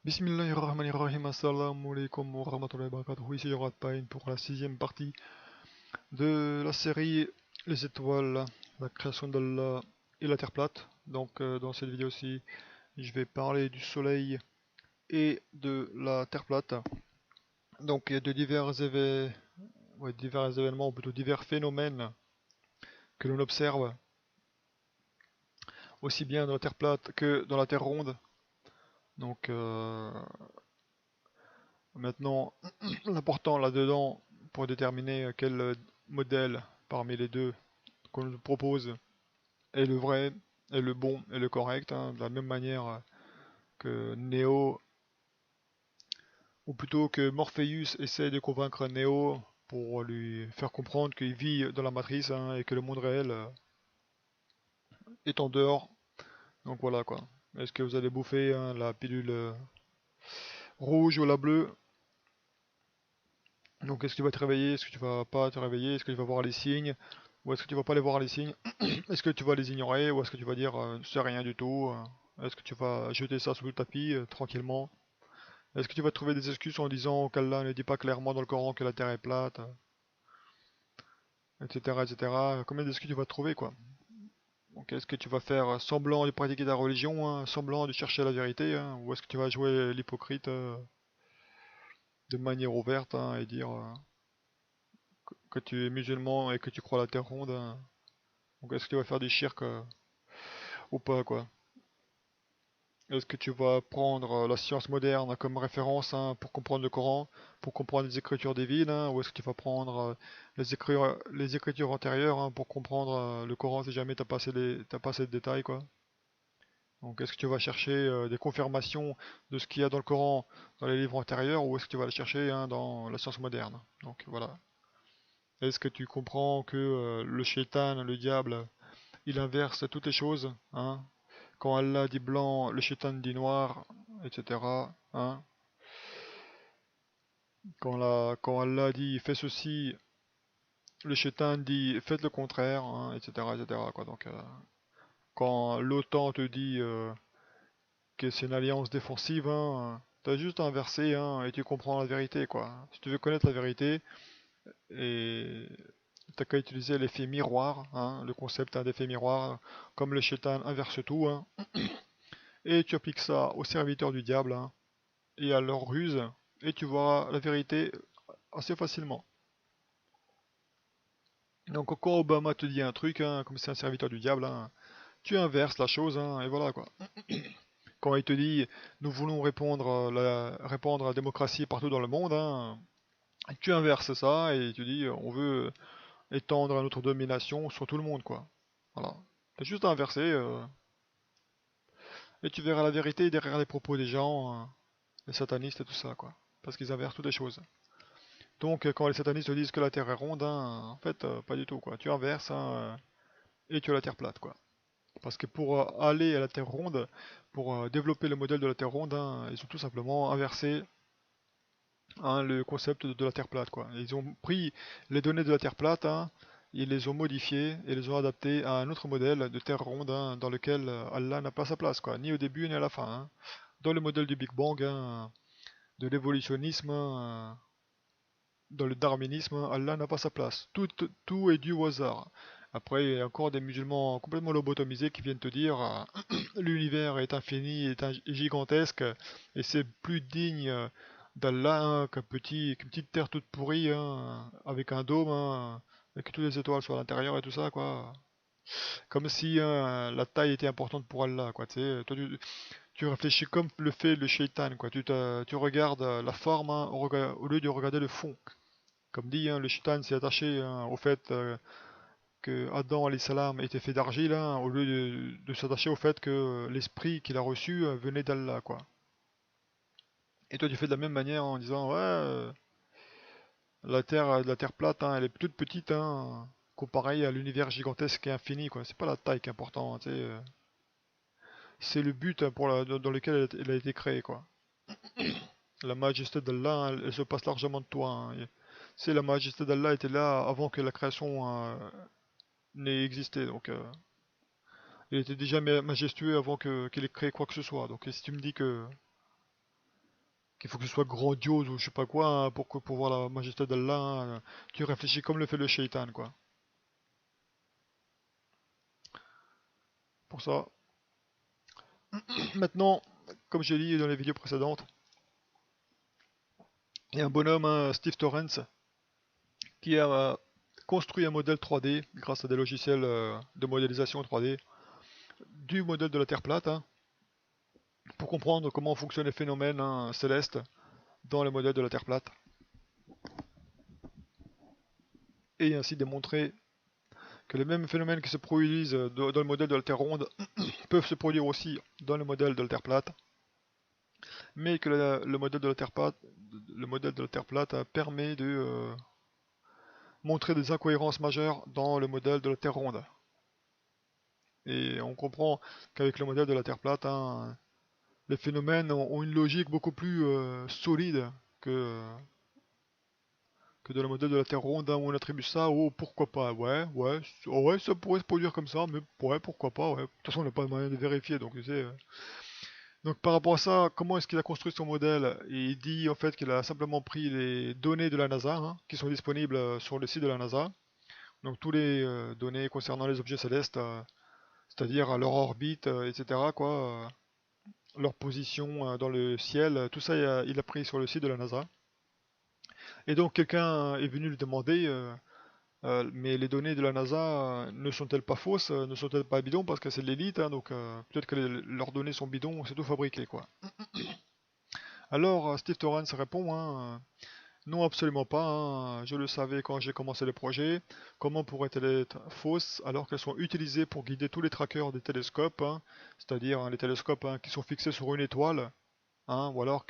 Bismillahirrahmanirrahim, assalamu alaikum wa rahmatullahi wa barakatuh. Ici Yorat Pine pour la sixième partie de la série Les étoiles, la création d'Allah et la Terre plate. Donc dans cette vidéo-ci, je vais parler du Soleil et de la Terre plate. Donc il y a de divers événements, ou plutôt divers phénomènes que l'on observe, aussi bien dans la Terre plate que dans la Terre ronde. Donc maintenant, l'important là-dedans, pour déterminer quel modèle parmi les deux qu'on nous propose est le vrai, est le bon et le correct, hein, de la même manière que Neo, ou plutôt que Morpheus essaie de convaincre Neo pour lui faire comprendre qu'il vit dans la matrice, hein, et que le monde réel est en dehors. Donc voilà quoi. Est-ce que vous allez bouffer, hein, la pilule rouge ou la bleue? Donc est-ce que tu vas te réveiller? Est-ce que tu vas pas te réveiller? Est-ce que tu vas voir les signes? Ou est-ce que tu vas pas les voir les signes? Est-ce que tu vas les ignorer ou est-ce que tu vas dire c'est rien du tout? Est-ce que tu vas jeter ça sous le tapis tranquillement? Est-ce que tu vas trouver des excuses en disant qu'Allah ne dit pas clairement dans le Coran que la terre est plate, etc., etc. Combien d'excuses tu vas trouver quoi? Donc est-ce que tu vas faire semblant de pratiquer ta religion, hein, semblant de chercher la vérité, hein, ou est-ce que tu vas jouer l'hypocrite de manière ouverte, hein, et dire que tu es musulman et que tu crois à la terre ronde, hein? Donc est-ce que tu vas faire des shirks ou pas quoi? Est-ce que tu vas prendre la science moderne comme référence, hein, pour comprendre le Coran, pour comprendre les écritures divines, hein, ou est-ce que tu vas prendre les écritures antérieures, hein, pour comprendre le Coran si jamais t'as pas assez de détails, quoi. Donc est-ce que tu vas chercher des confirmations de ce qu'il y a dans le Coran dans les livres antérieurs, ou est-ce que tu vas les chercher, hein, dans la science moderne? Donc voilà. Est-ce que tu comprends que le shaitan, le diable, il inverse toutes les choses, hein? Quand Allah dit blanc, le shaitan dit noir, etc., hein? Quand Allah dit fais ceci, le shaitan dit faites le contraire, hein, etc., etc., quoi. Donc, quand l'OTAN te dit que c'est une alliance défensive, hein, t'as juste à inverser, hein, et tu comprends la vérité, quoi. Si tu veux connaître la vérité, et t'as qu'à utiliser l'effet miroir, hein, le concept, hein, d'effet miroir, comme le shaitan inverse tout, hein, et tu appliques ça aux serviteurs du diable, hein, et à leur ruse, et tu verras la vérité assez facilement. Donc quand Obama te dit un truc, hein, comme c'est un serviteur du diable, hein, tu inverses la chose, hein, et voilà quoi. Quand il te dit nous voulons répandre la démocratie partout dans le monde, hein, tu inverses ça et tu dis on veut étendre notre domination sur tout le monde, quoi. Voilà. T'as juste à inverser, et tu verras la vérité derrière les propos des gens, les satanistes et tout ça, quoi. Parce qu'ils inversent toutes les choses. Donc quand les satanistes disent que la Terre est ronde, hein, en fait pas du tout, quoi. Tu inverses, hein, et tu as la Terre plate, quoi. Parce que pour aller à la Terre ronde, pour développer le modèle de la Terre ronde, hein, ils ont tout simplement inversé, hein, le concept de la Terre plate, quoi. Ils ont pris les données de la Terre plate, hein, ils les ont modifiées et les ont adaptées à un autre modèle de Terre ronde, hein, dans lequel Allah n'a pas sa place, quoi, ni au début ni à la fin, hein. Dans le modèle du Big Bang, hein, de l'évolutionnisme, hein, dans le darwinisme, hein, Allah n'a pas sa place. Tout est dû au hasard. Après, il y a encore des musulmans complètement lobotomisés qui viennent te dire l'univers est infini, gigantesque, et c'est plus digne d'Allah, hein, qu'une petite terre toute pourrie, hein, avec un dôme, hein, avec toutes les étoiles sur l'intérieur et tout ça, quoi. Comme si, hein, la taille était importante pour Allah, quoi. Tu sais, toi, tu réfléchis comme le fait le shaitan, quoi. Tu regardes la forme, hein, au lieu de regarder le fond. Comme dit, hein, le shaitan s'est attaché, hein, au fait que Adam alayhi salam était fait d'argile, hein, au lieu de s'attacher au fait que l'esprit qu'il a reçu venait d'Allah, quoi. Et toi tu fais de la même manière en disant ouais, la terre plate, hein, elle est toute petite, hein, comparée à l'univers gigantesque et infini, quoi. C'est pas la taille qui est importante, tu sais, c'est le but, hein, dans lequel elle a été créée, quoi. La majesté d'Allah, hein, elle se passe largement de toi, hein. C'est la majesté d'Allah était là avant que la création n'ait existé, donc il était déjà majestueux avant qu'il ait créé quoi que ce soit. Donc si tu me dis que qu'il faut que ce soit grandiose ou je sais pas quoi, hein, pour voir la majesté d'Allah, hein. Tu réfléchis comme le fait le shaitan, quoi. Pour ça. Maintenant, comme j'ai dit dans les vidéos précédentes, il y a un bonhomme, hein, Steve Torrance, qui a construit un modèle 3D grâce à des logiciels de modélisation 3D du modèle de la Terre plate, hein, pour comprendre comment fonctionnent les phénomènes, hein, célestes dans le modèle de la Terre plate, et ainsi démontrer que les mêmes phénomènes qui se produisent dans le modèle de la Terre ronde peuvent se produire aussi dans le modèle de la Terre plate, mais que le modèle de la Terre plate, permet de montrer des incohérences majeures dans le modèle de la Terre ronde. Et on comprend qu'avec le modèle de la Terre plate, hein, les phénomènes ont une logique beaucoup plus solide que, que dans le modèle de la Terre ronde, hein, où on attribue ça, oh pourquoi pas, ouais, ça pourrait se produire comme ça, mais ouais, pourquoi pas, ouais. De toute façon, on n'a pas de moyen de vérifier, donc tu sais. Donc par rapport à ça, comment est-ce qu'il a construit son modèle? Il dit en fait qu'il a simplement pris les données de la NASA, hein, qui sont disponibles sur le site de la NASA. Donc tous les données concernant les objets célestes, c'est-à-dire leur orbite, etc., quoi, leur position dans le ciel, tout ça il a pris sur le site de la NASA. Et donc quelqu'un est venu lui demander, mais les données de la NASA ne sont-elles pas fausses, ne sont-elles pas bidons parce que c'est de l'élite, hein, donc peut-être que leurs données sont bidons, c'est tout fabriqué, quoi. Alors Steve Torrance répond, hein, non absolument pas, hein, je le savais quand j'ai commencé le projet, comment pourraient-elles être fausses alors qu'elles sont utilisées pour guider tous les trackers des télescopes, hein, c'est-à-dire hein, les télescopes, hein, qui sont fixés sur une étoile, hein, ou alors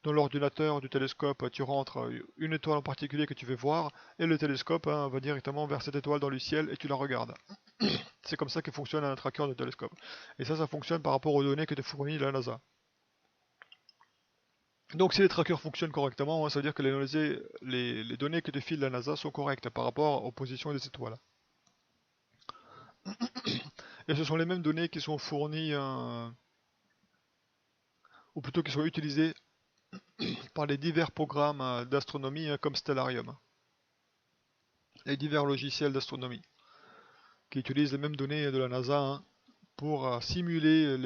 dans l'ordinateur du télescope, tu rentres une étoile en particulier que tu veux voir, et le télescope, hein, va directement vers cette étoile dans le ciel et tu la regardes. C'est comme ça que fonctionne un tracker de télescope. Et ça fonctionne par rapport aux données que te fournit la NASA. Donc si les trackers fonctionnent correctement, hein, ça veut dire que les données que te file la NASA sont correctes par rapport aux positions des étoiles. Et ce sont les mêmes données qui sont fournies, ou plutôt qui sont utilisées par les divers programmes d'astronomie, comme Stellarium, les divers logiciels d'astronomie, qui utilisent les mêmes données de la NASA, hein, pour simuler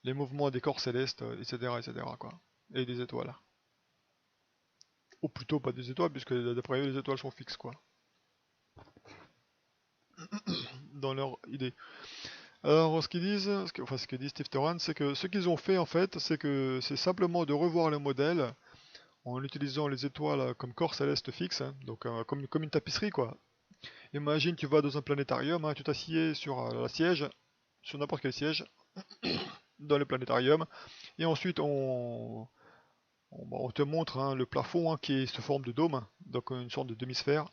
les mouvements des corps célestes, etc., etc., quoi, et des étoiles. Ou plutôt pas des étoiles, puisque d'après eux, les étoiles sont fixes, quoi, dans leur idée. Alors, ce qu'ils disent, enfin ce que dit Steve Torrance, c'est que ce qu'ils ont fait en fait, c'est que c'est simplement de revoir le modèle en utilisant les étoiles comme corps céleste fixe, hein, donc comme une tapisserie, quoi. Imagine, tu vas dans un planétarium, hein, tu t'assieds sur la siège, sur n'importe quel siège, dans le planétarium, et ensuite on te montre, hein, le plafond, hein, qui est sous forme de dôme, donc une sorte de demi-sphère,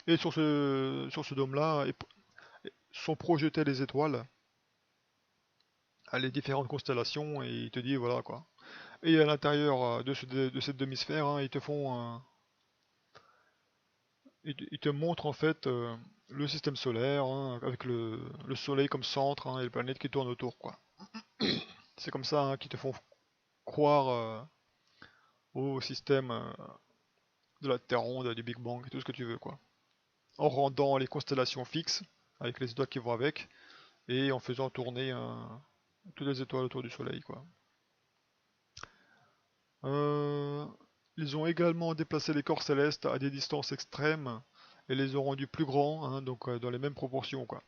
et sur ce dôme-là sont projetées les étoiles, les différentes constellations, et il te dit voilà quoi. Et à l'intérieur de cette demi-sphère, hein, ils te montrent en fait le système solaire, hein, avec le soleil comme centre, hein, et les planètes qui tournent autour, quoi. C'est comme ça, hein, qu'ils te font croire au système de la Terre ronde, du Big Bang, tout ce que tu veux, quoi. En rendant les constellations fixes, avec les étoiles qui vont avec, et en faisant tourner toutes les étoiles autour du soleil, quoi. Euh, Ils ont également déplacé les corps célestes à des distances extrêmes et les ont rendus plus grands, hein, donc dans les mêmes proportions, quoi.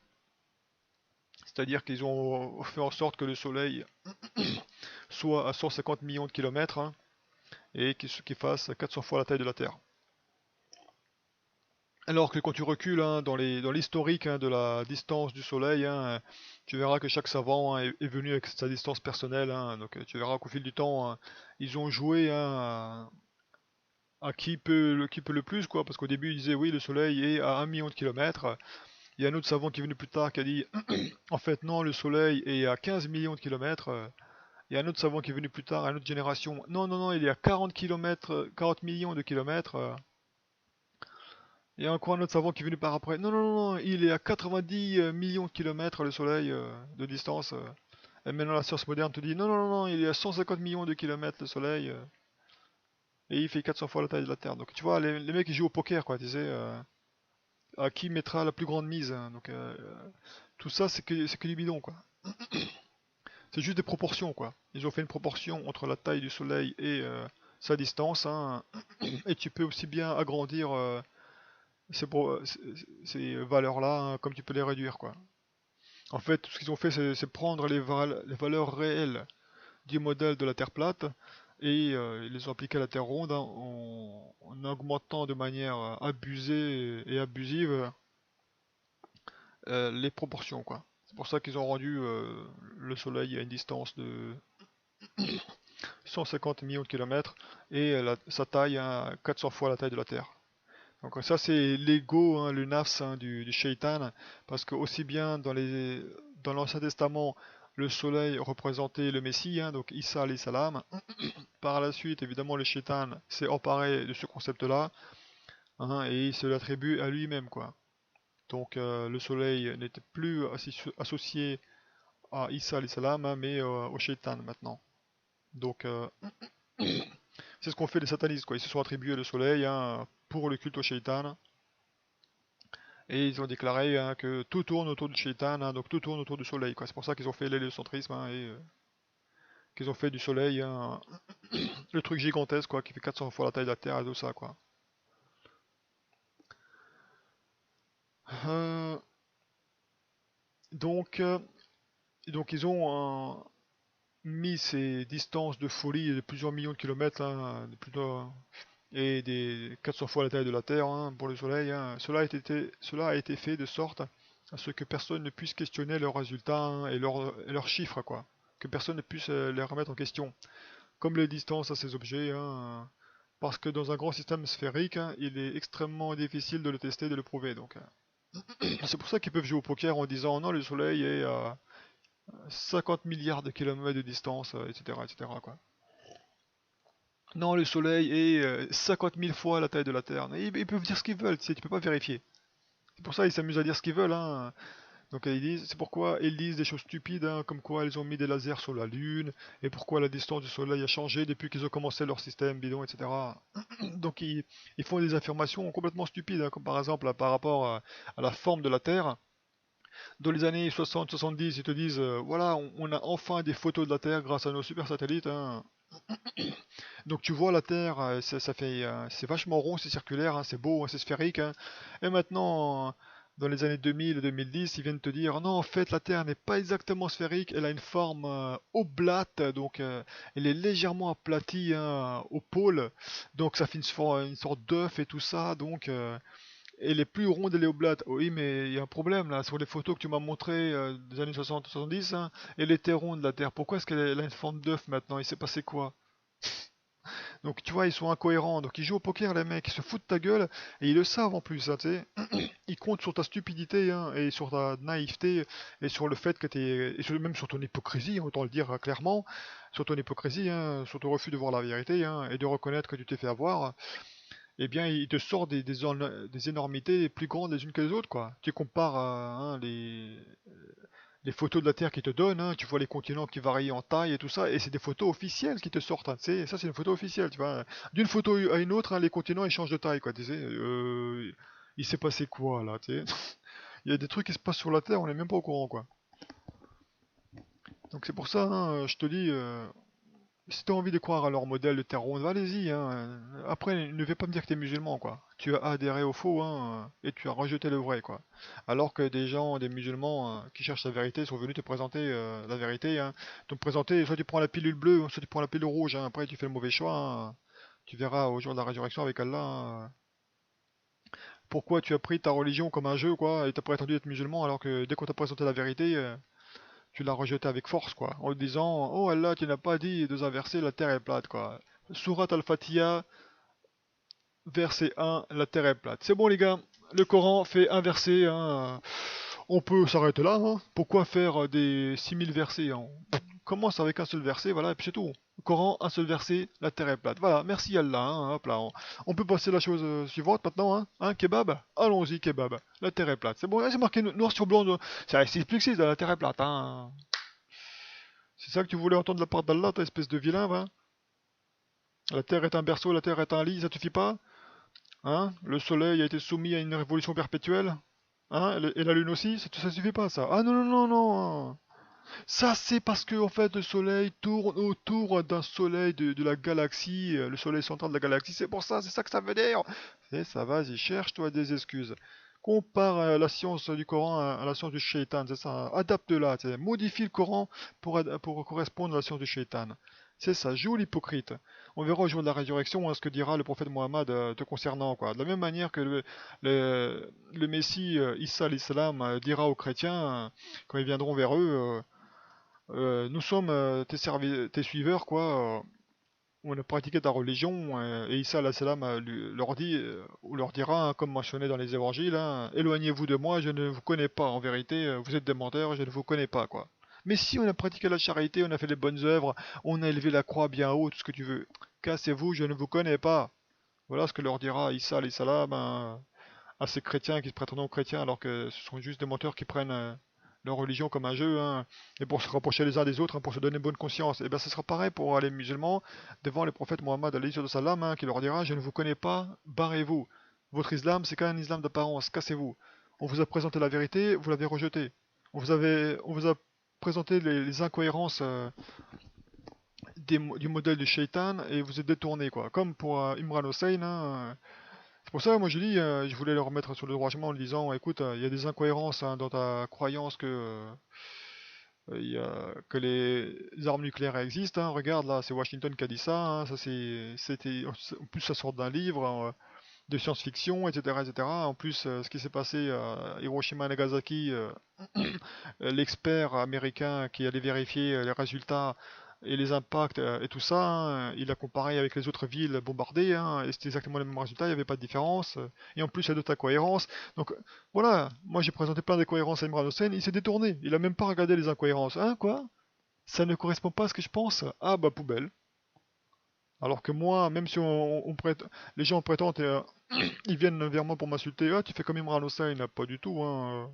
C'est-à-dire qu'ils ont fait en sorte que le Soleil soit à 150 millions de kilomètres, hein, et qu'il fasse 400 fois la taille de la Terre. Alors que quand tu recules, hein, dans l'historique, hein, de la distance du Soleil, hein, tu verras que chaque savant, hein, est venu avec sa distance personnelle, hein, donc tu verras qu'au fil du temps, hein, ils ont joué, hein, à qui peut le plus, quoi, parce qu'au début ils disaient oui, le Soleil est à 1 million de kilomètres. Il y a un autre savant qui est venu plus tard qui a dit en fait non, le Soleil est à 15 millions de kilomètres. Il y a un autre savant qui est venu plus tard, une autre génération. Non, non, non, il est à 40 kilomètres, 40 millions de kilomètres. Il y a encore un autre savant qui est venu par après. Non, non, non, non, il est à 90 millions de kilomètres, le Soleil, de distance. Et maintenant la science moderne te dit non, non, non, non, il y a 150 millions de kilomètres le soleil, et il fait 400 fois la taille de la Terre. Donc tu vois, les mecs ils jouent au poker, quoi, tu sais, à qui mettra la plus grande mise, hein. Donc tout ça c'est que du bidon, quoi. C'est juste des proportions, quoi. Ils ont fait une proportion entre la taille du soleil et sa distance, hein, et tu peux aussi bien agrandir ces valeurs-là, hein, comme tu peux les réduire, quoi. En fait, tout ce qu'ils ont fait, c'est prendre les valeurs réelles du modèle de la Terre plate et ils les ont appliquées à la Terre ronde, hein, en augmentant de manière abusée et abusive les proportions, quoi. C'est pour ça qu'ils ont rendu le Soleil à une distance de 150 millions de kilomètres et sa taille à 400 fois la taille de la Terre. Donc ça c'est l'ego, hein, le nafs, hein, du shaitan, parce que aussi bien dans l'Ancien Testament, le soleil représentait le Messie, hein, donc Isa alayhi salam. Par la suite, évidemment, le shaitan s'est emparé de ce concept-là, hein, et il se l'attribue à lui-même, quoi. Donc le soleil n'était plus associé à Isa alayhi salam, hein, mais au shaitan maintenant. Donc c'est ce qu'ont fait les satanistes, quoi. Ils se sont attribués le soleil, hein, pour le culte au shaitan. Et ils ont déclaré, hein, que tout tourne autour du shaitan, hein, donc tout tourne autour du soleil, quoi. C'est pour ça qu'ils ont fait l'héliocentrisme, hein, et qu'ils ont fait du soleil, hein, le truc gigantesque, quoi, qui fait 400 fois la taille de la Terre et tout ça, quoi. Euh, donc, euh, donc ils ont mis ces distances de folie de plusieurs millions de kilomètres, hein, et des 400 fois la taille de la Terre, hein, pour le soleil, hein. Cela a été fait de sorte à ce que personne ne puisse questionner leurs résultats, hein, et leurs chiffres, quoi. Que personne ne puisse les remettre en question. Comme les distances à ces objets, hein, parce que dans un grand système sphérique, hein, il est extrêmement difficile de le tester, de le prouver. Donc, c'est pour ça qu'ils peuvent jouer au poker en disant non, le Soleil est à 50 milliards de kilomètres de distance, etc., etc., quoi. Non, le Soleil est 50 000 fois la taille de la Terre. Ils peuvent dire ce qu'ils veulent, tu sais, tu peux pas vérifier. C'est pour ça qu'ils s'amusent à dire ce qu'ils veulent, hein. Donc c'est pourquoi ils disent des choses stupides, hein, comme quoi ils ont mis des lasers sur la Lune, et pourquoi la distance du Soleil a changé depuis qu'ils ont commencé leur système bidon, etc. Donc ils font des affirmations complètement stupides, hein, comme par exemple par rapport à la forme de la Terre. Dans les années 60-70, ils te disent, voilà, on a enfin des photos de la Terre grâce à nos super satellites, hein. Donc tu vois la Terre, c'est vachement rond, c'est circulaire, hein, c'est beau, hein, c'est sphérique, hein. Et maintenant, dans les années 2000 et 2010, ils viennent te dire non, en fait la Terre n'est pas exactement sphérique, elle a une forme oblate, donc elle est légèrement aplatie, hein, au pôle, donc ça fait une sorte d'œuf et tout ça, donc elle est plus ronde, elle est oblate. Oui, mais il y a un problème là, sur les photos que tu m'as montrées des années 60-70, hein, elle était ronde la Terre. Pourquoi est-ce qu'elle a une forme d'œuf maintenant? Il s'est passé quoi? Donc tu vois, ils sont incohérents. Donc ils jouent au poker, les mecs, ils se foutent de ta gueule, et ils le savent en plus, hein, tu sais. Ils comptent sur ta stupidité, hein, et sur ta naïveté, et sur le fait que t'es. Même sur ton hypocrisie, hein, autant le dire clairement. Sur ton hypocrisie, hein, sur ton refus de voir la vérité, hein, et de reconnaître que tu t'es fait avoir. Eh bien, ils te sortent des énormités plus grandes les unes que les autres, quoi. Tu compares hein, les photos de la Terre qu'ils te donnent, hein, tu vois les continents qui varient en taille et tout ça, et c'est des photos officielles qui te sortent, hein, tu sais, ça c'est une photo officielle, tu vois. D'une photo à une autre, hein, les continents ils changent de taille, quoi, tu sais. Il s'est passé quoi là, tu sais. Il y a des trucs qui se passent sur la Terre, on n'est même pas au courant, quoi. Donc c'est pour ça, hein, je te dis, si t'as envie de croire à leur modèle de terre ronde, allez-y, hein. Après, ne vais pas me dire que t'es musulman, quoi. Tu as adhéré au faux, hein, et tu as rejeté le vrai, quoi. Alors que des gens, des musulmans qui cherchent la vérité sont venus te présenter la vérité, hein. Te présenter, soit tu prends la pilule bleue, soit tu prends la pilule rouge, hein. Après, tu fais le mauvais choix, hein. Tu verras au jour de la résurrection avec Allah, hein, pourquoi tu as pris ta religion comme un jeu, quoi, et t'as prétendu être musulman, alors que dès qu'on t'a présenté la vérité, tu l'as rejeté avec force, quoi, en disant oh Allah, tu n'as pas dit deux versets, la terre est plate, quoi. Surat al-Fatiha, verset 1, la terre est plate. C'est bon, les gars, le Coran fait un verset, hein. On peut s'arrêter là, hein. Pourquoi faire des 6000 versets, hein. On commence avec un seul verset, voilà, et puis c'est tout. Le Coran, un seul verset, la terre est plate. Voilà, merci Allah, hein, hop là. On peut passer à la chose suivante maintenant, hein, kebab. Allons-y, kebab. La terre est plate. C'est bon, là c'est marqué noir sur blanc. C'est expliqué, la terre est plate, hein. C'est ça que tu voulais entendre de la part d'Allah, toi, espèce de vilain, va? La terre est un berceau, la terre est un lit, ça te suffit pas? Hein? Le soleil a été soumis à une révolution perpétuelle? Hein? Et la lune aussi? Ça suffit pas, ça? Ah non, non, non, non! Ça, c'est parce que, en fait, le soleil tourne autour d'un soleil de la galaxie, le soleil central de la galaxie, c'est pour ça, c'est ça que ça veut dire! Et ça, vas-y, cherche-toi des excuses. Compare la science du Coran à la science du Shaitan, c'est ça. Adapte-la, modifie le Coran pour correspondre à la science du Shaitan. C'est ça, joue l'hypocrite. On verra au jour de la résurrection ce que dira le prophète Mohammed te concernant, quoi. De la même manière que le Messie Issa l'Islam dira aux chrétiens, quand ils viendront vers eux, nous sommes tes suiveurs, quoi. On a pratiqué ta religion, et Issa salam leur dit, ou leur dira, hein, comme mentionné dans les évangiles, hein, éloignez-vous de moi, je ne vous connais pas, en vérité, vous êtes des menteurs, je ne vous connais pas, quoi. Mais si on a pratiqué la charité, on a fait les bonnes œuvres, on a élevé la croix bien haut, tout ce que tu veux, cassez-vous, je ne vous connais pas. Voilà ce que leur dira Issa salam à ces chrétiens qui se prétendent chrétiens alors que ce sont juste des menteurs qui prennent leur religion comme un jeu, hein, et pour se rapprocher les uns des autres, hein, pour se donner bonne conscience. Et bien ce sera pareil pour les musulmans devant le prophète Mohammed salam, hein, qui leur dira je ne vous connais pas, barrez-vous. Votre islam c'est qu'un islam d'apparence, cassez-vous. On vous a présenté la vérité, vous l'avez rejetée. On vous a présenté les incohérences du modèle du shaitan et vous êtes détourné, quoi. Comme pour Imran Hossein, hein, c'est pour ça, moi je dis, je voulais le remettre sur le droit chemin en lui disant, écoute, il y a des incohérences hein, dans ta croyance que les armes nucléaires existent. Hein. Regarde là, c'est Washington qui a dit ça. Hein. Ça c'était, en plus ça sort d'un livre de science-fiction, etc., etc. En plus, ce qui s'est passé à Hiroshima et Nagasaki, l'expert américain qui allait vérifier les résultats et les impacts et tout ça, hein, il a comparé avec les autres villes bombardées, hein, et c'était exactement les mêmes résultats, il n'y avait pas de différence, et en plus il y a d'autres incohérences. Donc voilà, moi j'ai présenté plein d'incohérences à Imran Hossein, il s'est détourné, il a même pas regardé les incohérences. Hein, quoi? Ça ne correspond pas à ce que je pense? Ah bah poubelle. Alors que moi, même si les gens prétendent, ils viennent vers moi pour m'insulter, ah tu fais comme Imran Hossein, pas du tout, hein.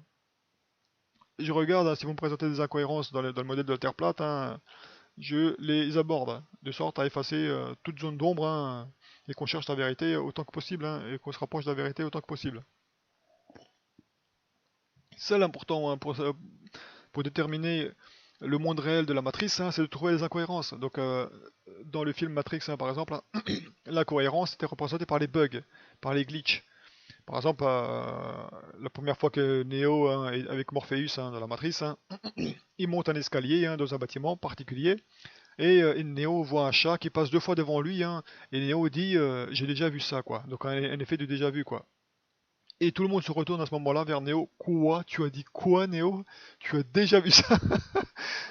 Je regarde, hein, si vous me présentez des incohérences dans le modèle de la Terre plate, hein, je les aborde, hein, de sorte à effacer toute zone d'ombre, hein, et qu'on cherche la vérité autant que possible, hein, et qu'on se rapproche de la vérité autant que possible. C'est l'important hein, pour déterminer le monde réel de la matrice, hein, c'est de trouver les incohérences. Donc, dans le film Matrix, hein, par exemple, hein, l'incohérence était représentée par les bugs, par les glitches. Par exemple, la première fois que Neo, hein, est avec Morpheus hein, dans la matrice, hein, il monte un escalier hein, dans un bâtiment particulier. Et Neo voit un chat qui passe deux fois devant lui, hein, et Neo dit j'ai déjà vu ça, quoi. Donc un effet de déjà vu, quoi. Et tout le monde se retourne à ce moment-là vers Neo. Quoi? Tu as dit quoi, Neo? Tu as déjà vu ça?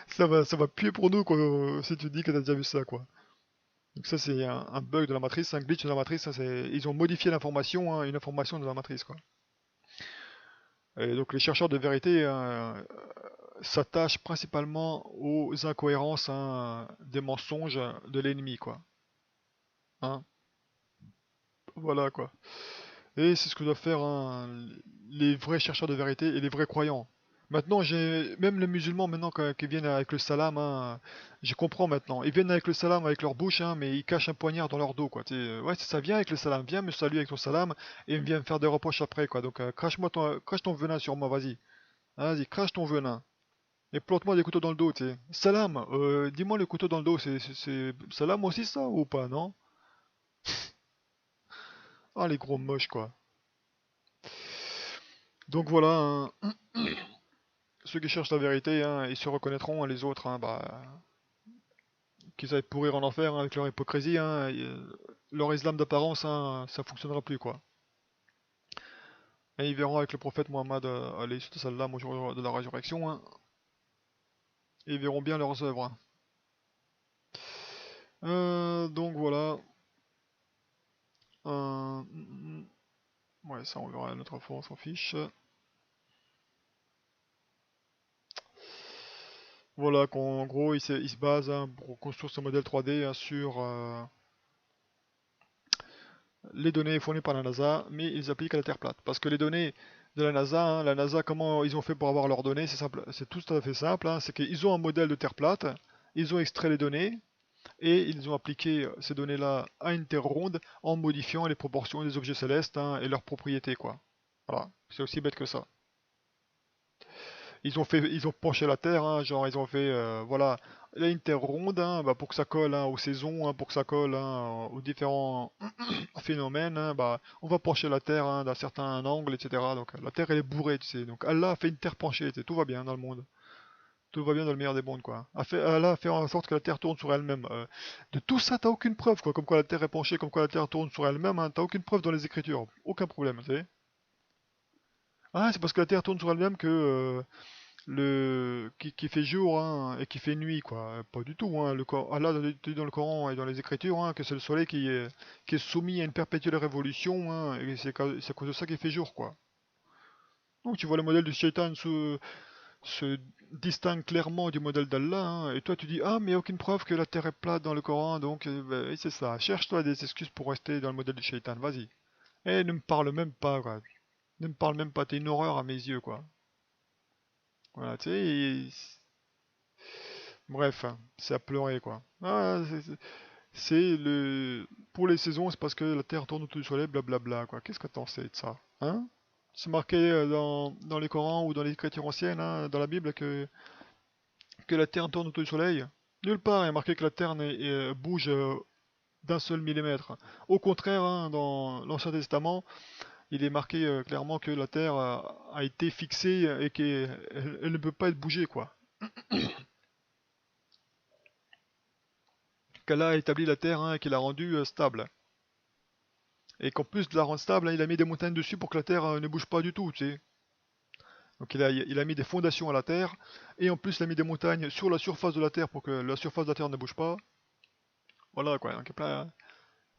Ça va puer pour nous, quoi, si tu dis que tu as déjà vu ça, quoi. Donc ça, c'est un bug de la matrice, un glitch de la matrice. Ça, ils ont modifié l'information, hein, une information de la matrice, quoi. Et donc les chercheurs de vérité s'attachent principalement aux incohérences hein, des mensonges de l'ennemi, quoi. Hein? Voilà, quoi. Et c'est ce que doivent faire hein, les vrais chercheurs de vérité et les vrais croyants. Maintenant, j'ai même les musulmans maintenant qui viennent avec le salam, hein, je comprends maintenant. Ils viennent avec le salam avec leur bouche, hein, mais ils cachent un poignard dans leur dos, quoi. Ouais, c'est ça, viens avec le salam, viens me saluer avec ton salam et viens me faire des reproches après, quoi. Donc crache ton venin sur moi, vas-y. Vas-y, crache ton venin. Et plante-moi des couteaux dans le dos, tu sais. Salam, dis-moi le couteau dans le dos, c'est salam aussi ça ou pas, non? Ah, les gros moches, quoi. Donc voilà, hein. Ceux qui cherchent la vérité, hein, ils se reconnaîtront, hein, les autres, hein, bah, qu'ils aillent pourrir en enfer hein, avec leur hypocrisie, hein, leur islam d'apparence, hein, ça fonctionnera plus, quoi. Et ils verront avec le prophète Mohammed, alayhi salam, au jour de la résurrection, hein, et ils verront bien leurs œuvres. Hein. Donc voilà. Ouais, ça on verra une autre fois, on s'en fiche. Voilà, qu'en gros, il se base hein, pour construire ce modèle 3D hein, sur les données fournies par la NASA, mais ils appliquent à la Terre plate. Parce que les données de hein, la NASA, comment ils ont fait pour avoir leurs données, c'est simple, c'est tout à fait simple. Hein, c'est qu'ils ont un modèle de Terre plate, ils ont extrait les données et ils ont appliqué ces données-là à une Terre ronde en modifiant les proportions des objets célestes hein, et leurs propriétés, quoi. Voilà, c'est aussi bête que ça. Ils ont penché la Terre, hein, genre ils ont fait, voilà, là une Terre ronde, hein, bah, pour que ça colle hein, aux saisons, hein, pour que ça colle hein, aux différents phénomènes, hein, bah, on va pencher la Terre hein, d'un certain angle, etc. Donc la Terre elle est bourrée, tu sais. Donc Allah a fait une Terre penchée, tu sais, tout va bien dans le monde. Tout va bien dans le meilleur des mondes, quoi. Allah a fait en sorte que la Terre tourne sur elle-même. De tout ça, t'as aucune preuve, quoi. Comme quoi la Terre est penchée, comme quoi la Terre tourne sur elle-même, hein, t'as aucune preuve dans les Écritures. Aucun problème, tu sais. Ah, c'est parce que la Terre tourne sur elle-même que qui fait jour hein, et qui fait nuit, quoi. Pas du tout, hein. Allah dit dans le Coran et dans les Écritures hein, que c'est le Soleil qui est soumis à une perpétuelle révolution, hein, et c'est à cause de ça qu'il fait jour, quoi. Donc tu vois le modèle du Shaitan se distingue clairement du modèle d'Allah, hein, et toi tu dis ah mais y a aucune preuve que la Terre est plate dans le Coran, donc bah, oui, c'est ça. Cherche-toi des excuses pour rester dans le modèle du Shaitan, vas-y. Et ne me parle même pas, quoi. Ne me parle même pas, t'es une horreur à mes yeux, quoi. Voilà, tu sais, bref, hein, c'est à pleurer, quoi. Ah, c'est le... Pour les saisons, c'est parce que la Terre tourne autour du Soleil, blablabla, quoi. Qu'est-ce que t'en sais de ça, hein? C'est marqué dans les Corans ou dans les Écritures anciennes, hein, dans la Bible, que la Terre tourne autour du Soleil. Nulle part il est marqué que la Terre bouge d'un seul millimètre. Au contraire, hein, dans l'Ancien Testament, il est marqué clairement que la Terre a été fixée et qu'elle ne peut pas être bougée, quoi. Qu'Allah a établi la Terre hein, et qu'il a rendue stable. Et qu'en plus de la rendre stable, hein, il a mis des montagnes dessus pour que la Terre ne bouge pas du tout, tu sais. Donc il a mis des fondations à la Terre, et en plus il a mis des montagnes sur la surface de la Terre pour que la surface de la Terre ne bouge pas. Voilà quoi, donc il y a plein,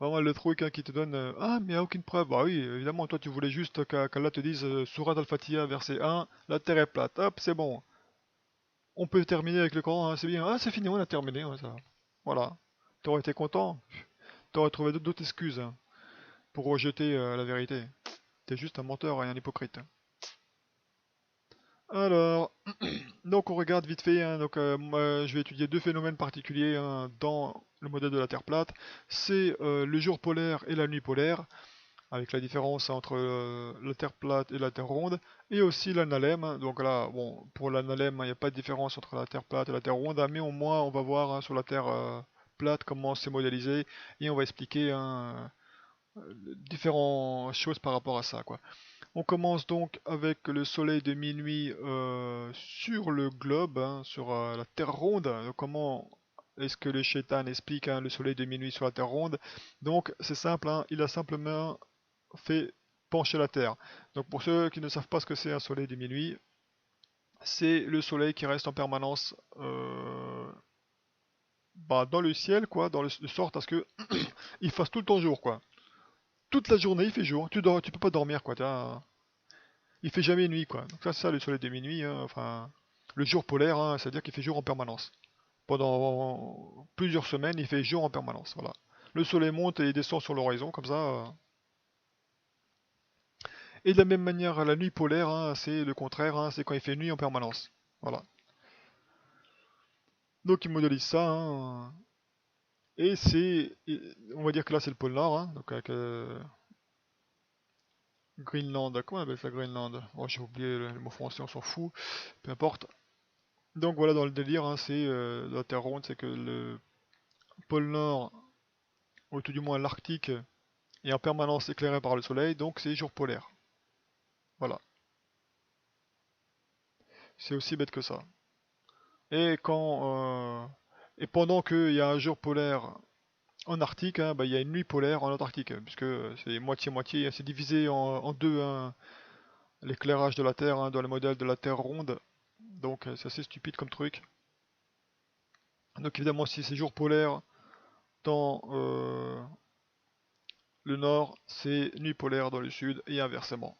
vraiment le truc hein, qui te donne ah mais il n'y a aucune preuve. Bah oui, évidemment, toi tu voulais juste qu'Allah te dise Surat al-Fatiha verset 1, la Terre est plate, hop c'est bon. On peut terminer avec le Coran, hein, c'est bien. Ah c'est fini, on a terminé, ouais, ça. Voilà. T'aurais été content, t'aurais trouvé d'autres excuses hein, pour rejeter la vérité. T'es juste un menteur et un hypocrite. Alors, donc on regarde vite fait, hein, donc, moi, je vais étudier deux phénomènes particuliers hein, dans le modèle de la Terre plate. C'est le jour polaire et la nuit polaire, avec la différence entre la Terre plate et la Terre ronde, et aussi l'analème. Hein. Donc là, bon, pour l'analème, il n'y a pas de différence entre la Terre plate et la Terre ronde, hein, mais au moins on va voir hein, sur la Terre plate comment c'est modélisé, et on va expliquer hein, différentes choses par rapport à ça, quoi. On commence donc avec le soleil de minuit sur le globe, hein, sur la Terre ronde. Comment est-ce que le Shaitan explique hein, le soleil de minuit sur la Terre ronde? Donc c'est simple, hein, il a simplement fait pencher la Terre. Donc pour ceux qui ne savent pas ce que c'est un soleil de minuit, c'est le soleil qui reste en permanence bah, dans le ciel, quoi, de sorte à ce que il fasse tout le temps jour, quoi. Toute la journée il fait jour, tu peux pas dormir, quoi. Il fait jamais nuit, quoi. Donc ça, c'est ça le soleil de minuit, hein, enfin, le jour polaire, hein, c'est-à-dire qu'il fait jour en permanence. Pendant plusieurs semaines, il fait jour en permanence, voilà. Le soleil monte et descend sur l'horizon, comme ça. Et de la même manière, la nuit polaire, hein, c'est le contraire, hein, c'est quand il fait nuit en permanence. Voilà. Donc il modélise ça, hein, et on va dire que là c'est le pôle Nord, hein, donc avec Greenland, comment on appelle ça Greenland? Oh, j'ai oublié le mot français, on s'en fout, peu importe. Donc voilà, dans le délire, hein, c'est la Terre ronde, c'est que le pôle Nord, ou tout du moins l'Arctique, est en permanence éclairé par le soleil, donc c'est jour polaire. Voilà, c'est aussi bête que ça. Et et pendant qu'il y a un jour polaire en Arctique, hein, bah, il y a une nuit polaire en Antarctique, puisque c'est moitié-moitié, c'est divisé en deux, hein, l'éclairage de la Terre hein, dans le modèle de la Terre ronde. Donc c'est assez stupide comme truc. Donc évidemment, si c'est jour polaire dans le nord, c'est nuit polaire dans le sud et inversement.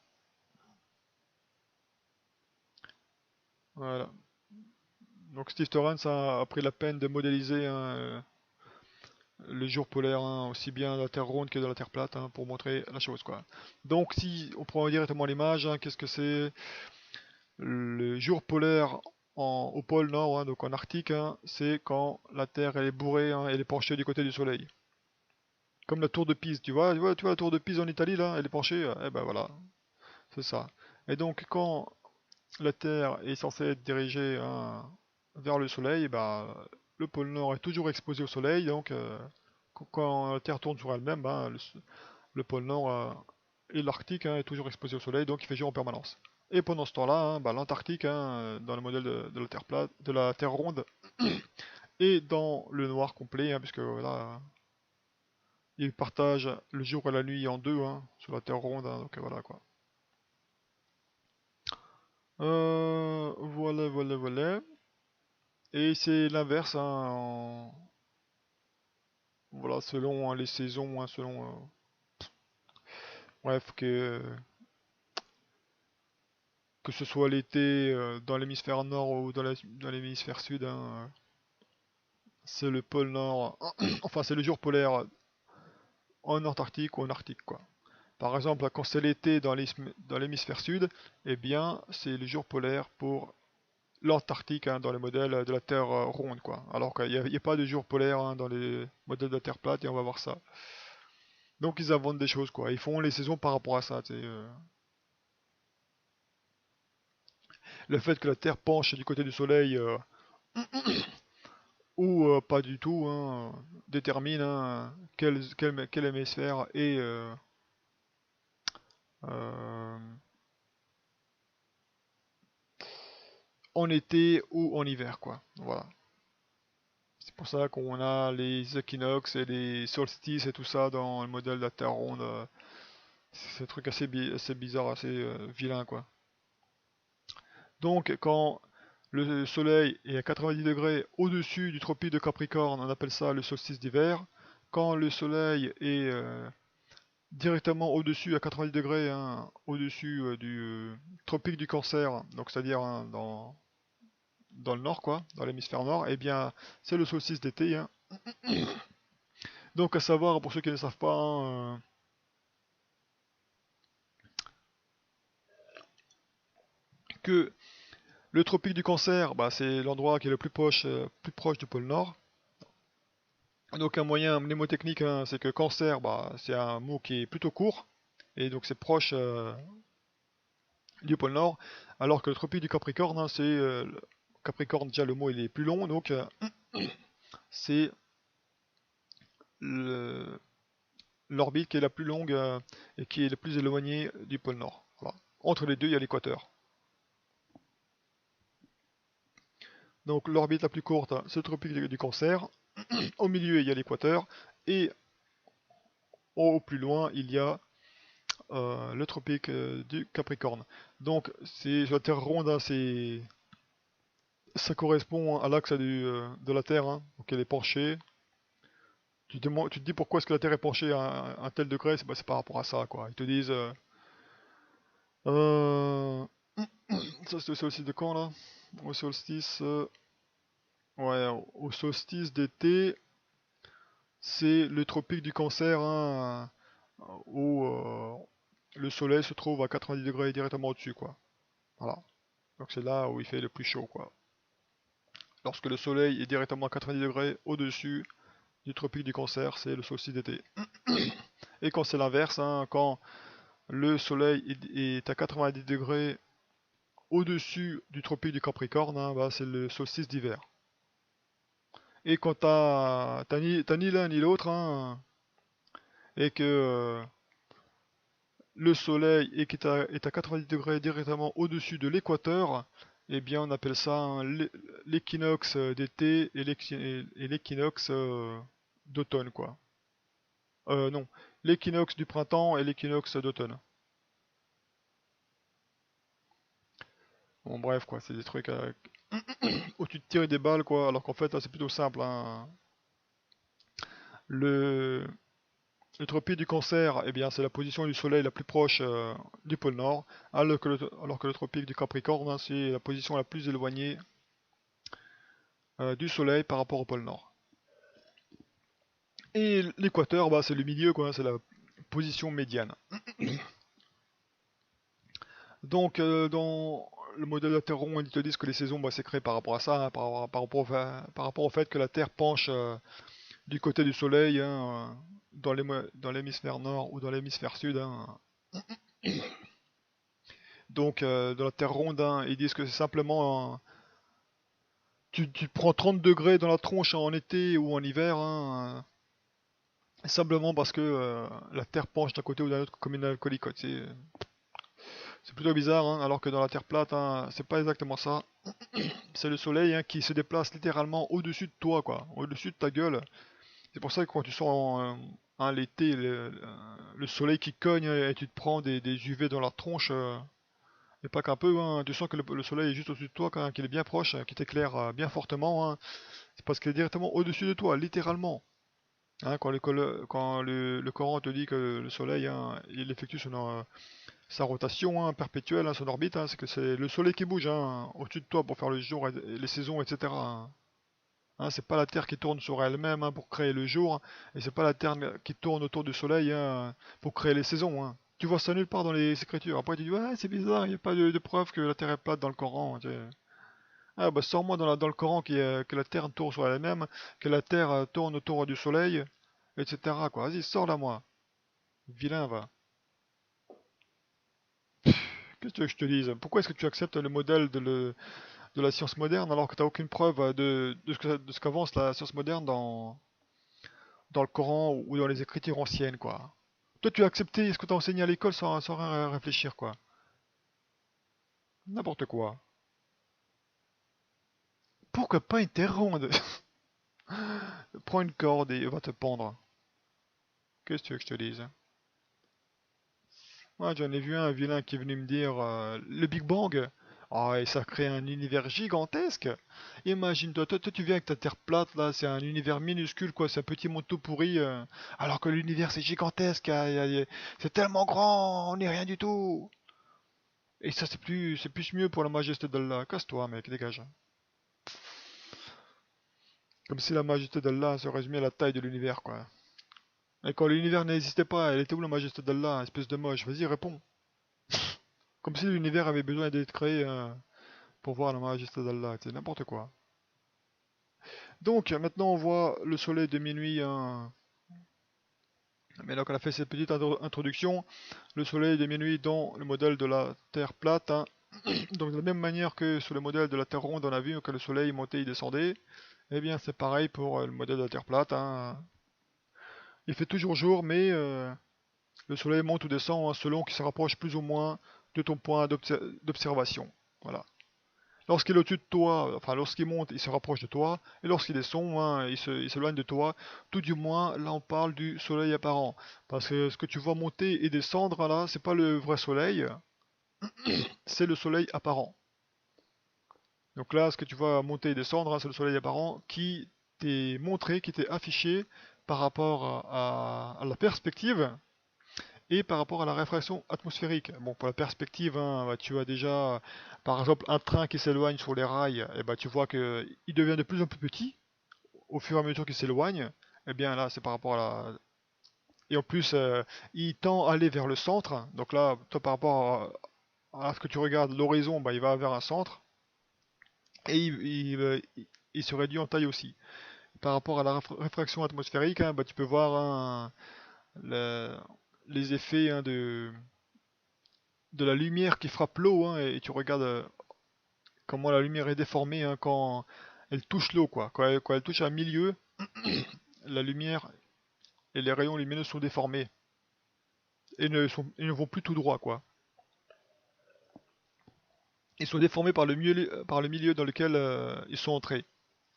Voilà. Donc Steve Torrance a pris la peine de modéliser hein, les jours polaires, hein, aussi bien dans la Terre ronde que dans la Terre plate, hein, pour montrer la chose, quoi. Donc si on prend directement l'image, hein, qu'est-ce que c'est? Le jour polaire au pôle Nord, hein, donc en Arctique, hein, c'est quand la Terre elle est bourrée, hein, elle est penchée du côté du Soleil. Comme la tour de Pise, tu vois la tour de Pise en Italie là, elle est penchée, eh ben voilà, c'est ça. Et donc quand la Terre est censée être dirigée, hein, vers le Soleil, bah, le pôle Nord est toujours exposé au Soleil, donc quand la Terre tourne sur elle-même, ben, le pôle Nord et l'Arctique, hein, est toujours exposé au Soleil, donc il fait jour en permanence. Et pendant ce temps-là, hein, bah, l'Antarctique, hein, dans le modèle de la Terre plate, de la Terre ronde, est dans le noir complet, hein, puisque voilà, il partage le jour et la nuit en deux, hein, sur la Terre ronde, hein, donc voilà quoi. Voilà. Et c'est l'inverse, hein, voilà, selon, hein, les saisons, hein, selon, bref, que ce soit l'été dans l'hémisphère nord ou dans l'hémisphère sud, hein, c'est le pôle nord, enfin c'est le jour polaire en Antarctique ou en Arctique, quoi. Par exemple, quand c'est l'été dans l'hémisphère sud, eh bien c'est le jour polaire pour l'Antarctique, hein, dans les modèles de la Terre ronde, quoi. Alors qu'il n'y a, pas de jour polaire, hein, dans les modèles de la Terre plate, et on va voir ça. Donc ils inventent des choses, quoi. Ils font les saisons par rapport à ça, tu sais. Le fait que la Terre penche du côté du Soleil, ou pas du tout, hein, détermine, hein, quel hémisphère est euh, en été ou en hiver, quoi. Voilà. C'est pour ça qu'on a les équinoxes et les solstices et tout ça dans le modèle de la Terre ronde. C'est un truc assez bizarre, assez vilain, quoi. Donc, quand le soleil est à 90 degrés au-dessus du tropique de Capricorne, on appelle ça le solstice d'hiver. Quand le soleil est directement au-dessus à 90 degrés, hein, au-dessus du tropique du Cancer, donc c'est-à-dire, hein, dans le nord, quoi, dans l'hémisphère nord, eh bien, c'est le solstice d'été, hein. Donc, à savoir, pour ceux qui ne savent pas, hein, que le tropique du Cancer, bah, c'est l'endroit qui est le plus proche du pôle Nord. Donc un moyen mnémotechnique, hein, c'est que cancer, bah, c'est un mot qui est plutôt court, et donc c'est proche du pôle Nord, alors que le tropique du Capricorne, hein, c'est Capricorne, déjà le mot il est plus long, donc c'est l'orbite qui est la plus longue et qui est le plus éloignée du pôle Nord. Voilà. Entre les deux, il y a l'équateur. Donc l'orbite la plus courte, hein, c'est le tropique du Cancer. Au milieu, il y a l'équateur. Et au plus loin, il y a le tropique du Capricorne. Donc c'est sur la Terre ronde, hein, ça correspond à l'axe de la Terre, hein, donc elle est penchée. Tu te dis pourquoi est-ce que la Terre est penchée à un tel degré, c'est par rapport à ça, quoi. Ils te disent, euh, ça c'est au solstice de quand là? Au solstice, ouais, au solstice d'été, c'est le tropique du Cancer, hein, où le soleil se trouve à 90 degrés directement au-dessus, quoi. Voilà. Donc c'est là où il fait le plus chaud, quoi. Lorsque le soleil est directement à 90 degrés au-dessus du tropique du Cancer, c'est le solstice d'été. Et quand c'est l'inverse, hein, quand le soleil est à 90 degrés au-dessus du tropique du Capricorne, hein, bah, c'est le solstice d'hiver. Et quand t'as ni l'un ni l'autre, hein, et que le soleil est à 90 degrés directement au-dessus de l'équateur, eh bien on appelle ça, hein, l'équinoxe d'été et l'équinoxe d'automne, quoi. Non, l'équinoxe du printemps et l'équinoxe d'automne. Bon bref, quoi, c'est des trucs où tu te tires des balles, quoi, alors qu'en fait là, c'est plutôt simple, hein. Le, le tropique du Cancer, eh bien c'est la position du soleil la plus proche du pôle Nord, alors que le tropique du Capricorne, hein, c'est la position la plus éloignée du soleil par rapport au pôle Nord. Et l'équateur, bah, c'est le milieu, quoi, c'est la position médiane. Donc, dans le modèle de la Terre ronde, ils te disent que les saisons, bah, c'est créé par rapport à ça, hein, par rapport au fait que la Terre penche du côté du Soleil, hein, dans l'hémisphère nord ou dans l'hémisphère sud, hein. Donc, dans la Terre ronde, hein, ils disent que c'est simplement, tu te prends 30 degrés dans la tronche en été ou en hiver, hein, simplement parce que la Terre penche d'un côté ou d'un autre comme une alcoolique, quoi. C'est plutôt bizarre, hein, alors que dans la Terre plate, hein, c'est pas exactement ça. C'est le Soleil, hein, qui se déplace littéralement au-dessus de toi, quoi, au-dessus de ta gueule. C'est pour ça que quand tu sors hein, l'été, le soleil qui cogne et tu te prends des UV dans la tronche, et pas qu'un peu, hein, tu sens que le soleil est juste au-dessus de toi, quand qu'il est bien proche, qu'il t'éclaire bien fortement, hein. C'est parce qu'il est directement au-dessus de toi, littéralement. Hein, le Coran te dit que le soleil, hein, il effectue sa rotation, hein, perpétuelle, hein, son orbite, hein, c'est que c'est le soleil qui bouge, hein, au-dessus de toi pour faire le jour et les saisons, etc., hein. Hein, c'est pas la Terre qui tourne sur elle-même, hein, pour créer le jour, et c'est pas la Terre qui tourne autour du Soleil, hein, pour créer les saisons, hein. Tu vois ça nulle part dans les Écritures. Après tu dis ouais, c'est bizarre, il n'y a pas de preuve que la Terre est plate dans le Coran, tu sais. Ah bah sors-moi dans le Coran que la Terre tourne sur elle-même, que la Terre tourne autour du Soleil, etc., quoi. Vas-y, sors là, moi. Vilain, va. Qu'est-ce que tu veux que je te dise? Pourquoi est-ce que tu acceptes le modèle de la science moderne alors que tu n'as aucune preuve de ce qu'avance la science moderne dans le Coran ou dans les écritures anciennes, quoi. Toi, tu as accepté ce que t'as enseigné à l'école sans rien réfléchir, quoi. N'importe quoi. Pourquoi pas une terre ronde? Prends une corde et va te pendre. Qu'est-ce que tu veux que je te dise? Moi, j'en ai vu un vilain qui est venu me dire le Big Bang. Ah, et ça crée un univers gigantesque. Imagine-toi, toi, tu viens avec ta terre plate, là, c'est un univers minuscule, quoi, c'est un petit monde tout pourri, alors que l'univers c'est gigantesque, c'est tellement grand, on n'est rien du tout. Et ça, c'est plus mieux pour la majesté d'Allah. Casse-toi, mec, dégage. Comme si la majesté d'Allah se résumait à la taille de l'univers, quoi. Et quand l'univers n'existait pas, elle était où la majesté d'Allah, espèce de moche? Vas-y, réponds. Comme si l'univers avait besoin d'être créé pour voir la majesté d'Allah, c'est n'importe quoi. Donc, maintenant on voit le soleil de minuit, hein. Mais donc on a fait cette petite introduction. Le soleil de minuit dans le modèle de la Terre plate, hein. Donc de la même manière que sur le modèle de la Terre ronde, on a vu que le soleil montait et descendait. Eh bien c'est pareil pour le modèle de la Terre plate, hein. Il fait toujours jour, mais le soleil monte ou descend, hein, selon qu'il se rapproche plus ou moins de ton point d'observation. Voilà. Lorsqu'il est au-dessus de toi, enfin lorsqu'il monte, il se rapproche de toi, et lorsqu'il descend, hein, il s'éloigne de toi. Tout du moins, là on parle du soleil apparent. Parce que ce que tu vois monter et descendre, là, c'est pas le vrai soleil, c'est le soleil apparent. Donc là, ce que tu vois monter et descendre, hein, c'est le soleil apparent qui t'est montré, qui t'est affiché par rapport à la perspective et par rapport à la réfraction atmosphérique. Bon, pour la perspective, hein, bah, tu as déjà, par exemple, un train qui s'éloigne sur les rails, et bah, tu vois qu'il devient de plus en plus petit au fur et à mesure qu'il s'éloigne. Et bien là, c'est par rapport à la... Et en plus, il tend à aller vers le centre. Donc là, toi, par rapport à ce que tu regardes, l'horizon, bah, il va vers un centre. Et il se réduit en taille aussi. Par rapport à la réfraction atmosphérique, hein, bah, tu peux voir, hein, le- les effets, hein, de la lumière qui frappe l'eau, hein, et tu regardes comment la lumière est déformée, hein, quand elle touche l'eau, quoi. Quand elle touche un milieu, la lumière et les rayons lumineux sont déformés et ils ne vont plus tout droit, quoi. Ils sont déformés par le milieu dans lequel ils sont entrés.